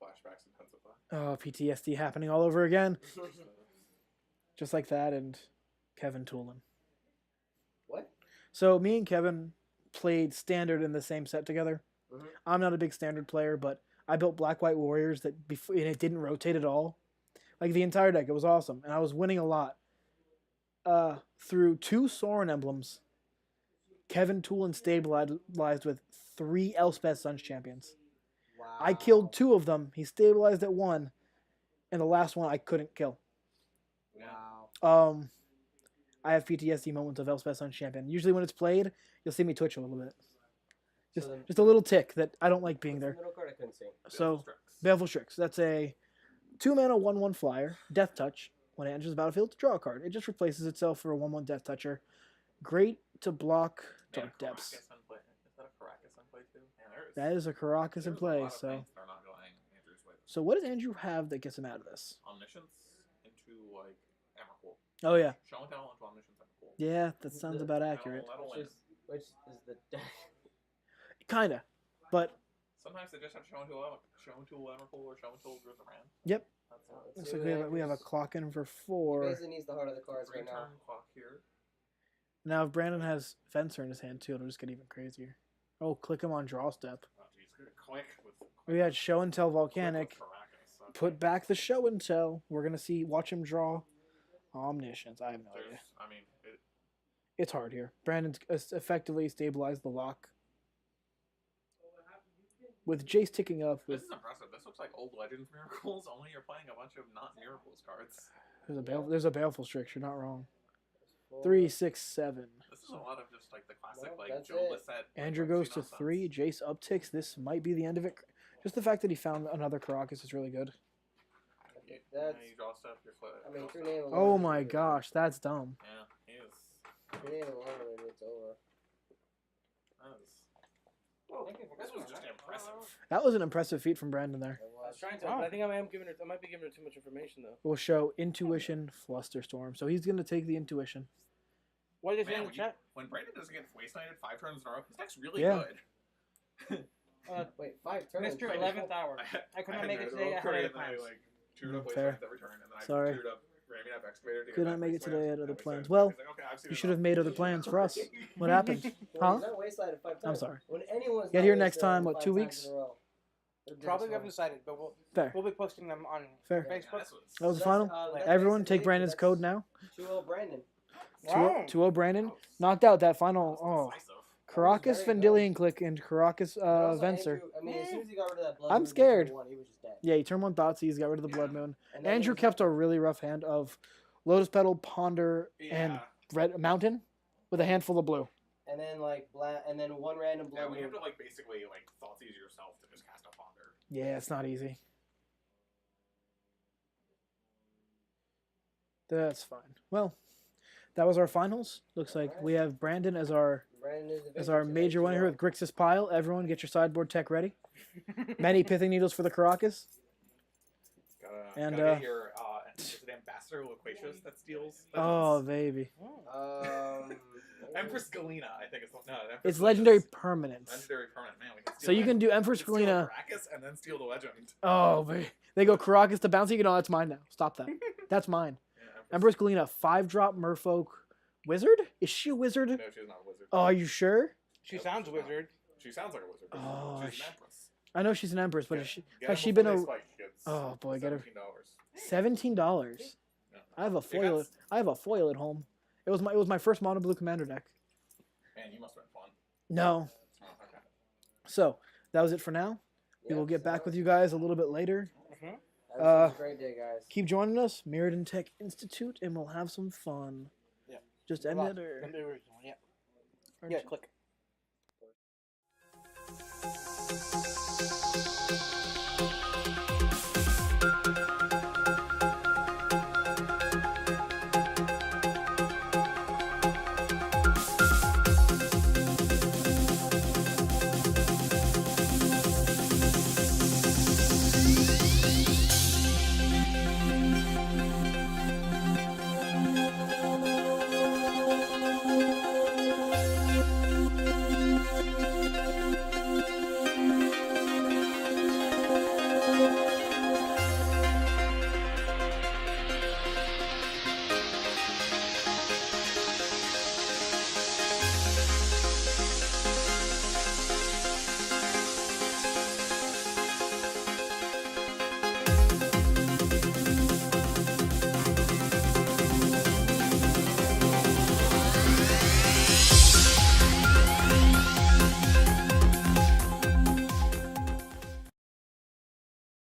Flashbacks intensify. Oh, PTSD happening all over again. Just like that and Kevin Toolin. What? So me and Kevin played Standard in the same set together. Mm-hmm. I'm not a big Standard player, but I built Black-White Warriors that and it didn't rotate at all. Like the entire deck, it was awesome, and I was winning a lot. through 2 Soren emblems, Kevin Toolin stabilized with 3 Elspeth Suns champions. Wow. I killed 2 of them. He stabilized at 1, and the last one I couldn't kill. Wow. I have PTSD moments of Elspeth Suns champion. Usually when it's played, you'll see me twitch a little bit. Just a little tick that I don't like being there. Middle card I couldn't see. So, Baleful Strix. That's a 2-mana 1/1 flyer, Death Touch. When it enters the battlefield, draw a card. It just replaces itself for a 1/1 Death Toucher. Great to block Dark Depths. Is that a Caracas in play too? That is a Caracas in play. So what does Andrew have that gets him out of this? Omniscience into like Emrakul. Oh yeah. Show and tell into Omniscience Emrakul. Yeah, that sounds about accurate. Which is the deck. Kinda, but sometimes they just have show and tell Emrakul or show and tell Grizzlebrand. Yep. Looks like we have a clock in for 4. Basically needs the heart of the cards right now. Clock here. Now if Brandon has Fencer in his hand too, it'll just get even crazier. Oh, click him on draw step. Oh, geez, click with We had show and tell Volcanic. Put back the show and tell. We're gonna watch him draw Omniscience. I have no idea. I mean, It's hard here. Brandon's effectively stabilized the lock. With Jace ticking up. This is impressive. This looks like old Legends Miracles, only you're playing a bunch of not Miracles cards. There's a Baleful Strix. You're not wrong. 3, 6, 7. This is a lot of just like the classic That's Joe it. Lissette. Andrew goes to 3. Jace upticks. This might be the end of it. Just the fact that he found another Caracas is really good. That's. You draw stuff, you're I mean, through name alone. Oh my gosh, that's dumb. Yeah, he is. Through name alone, it's over. This was just impressive. That was an impressive feat from Brandon there. I was trying to, but I think I might be giving her too much information though. We'll show Intuition, Flusterstorm. So he's gonna take the Intuition. What did you say Man, in the chat? when Brandon doesn't get Waste Knighted 5 turns in a row, his deck's really Yeah. good. Wait, 5 turns. Mr. 11th Hour. I could not make it today. I had other plans. Chewed up Waste Fair. Knights every turn, and then I Sorry. chewed up ramming up Excavator to Could get not back make it Waste today. I Knights. had other He's plans. like, Well, he's like, okay, I've seen you it should all. have made other plans for us. What happened? Well, Huh? he's not wastelanded 5 times. I'm sorry. When anyone's Get not here next wastelanded time, what, 5 2 times weeks? in a row, they're Probably we just haven't decided, but Fair. we'll be posting them on Fair. Facebook. That was the That's, final. that's Everyone, basically take it. Brandon's That's code now. 2-0 Brandon. 2-0 Brandon. Knocked out that final. Oh, Caracas, very Vendilion Click, and Caracas But also Venser. Andrew, I mean, as soon as he got rid of that blood I'm moon, scared. he was just dead. Yeah, he turned 1 Thoughtseize, got rid of the Blood Moon. And then Andrew he was kept a really rough hand of Lotus Petal, Ponder, and Red Mountain with a handful of blue. And then and then 1 random Yeah, blood we have moon. to basically Thoughtseize yourself to just cast a Ponder. Yeah, it's not easy. That's fine. Well, that was our finals. Looks like we have Brandon as our Brandon is the as our victor major winner here with Grixis Pile. Everyone, get your sideboard tech ready. Many pithing needles for the Caracas. And, Gotta get your is it Ambassador Loquacious that steals? Oh, baby. Empress Galena, I think it's no. It's legendary permanence. Legendary permanent, man. We can steal So you that. can do Empress Steal Galena. Caracas and then steal the legend. Oh, baby. They go Caracas to bounce. You can, oh, that's mine now. Stop that. That's mine. Yeah, Empress Galena, 5-drop Merfolk wizard? Is she a wizard? No, she's not a wizard. Oh, are you sure? She sounds wizard. She sounds like a wizard. Oh, She's an empress. I know she's an Empress, but Get has them she been before a they spike, kids. Oh, boy, get her $17. $17? Yeah. I have a foil. I have a foil at home. It was my first mono blue commander deck. Man, you must have been fun. No. Oh, okay. So that was it for now. We will get back with you guys a little bit later. Have a great day, guys. Keep joining us, Mirrodin Tech Institute, and we'll have some fun. Yeah. Just end it or Yeah. Yeah, click.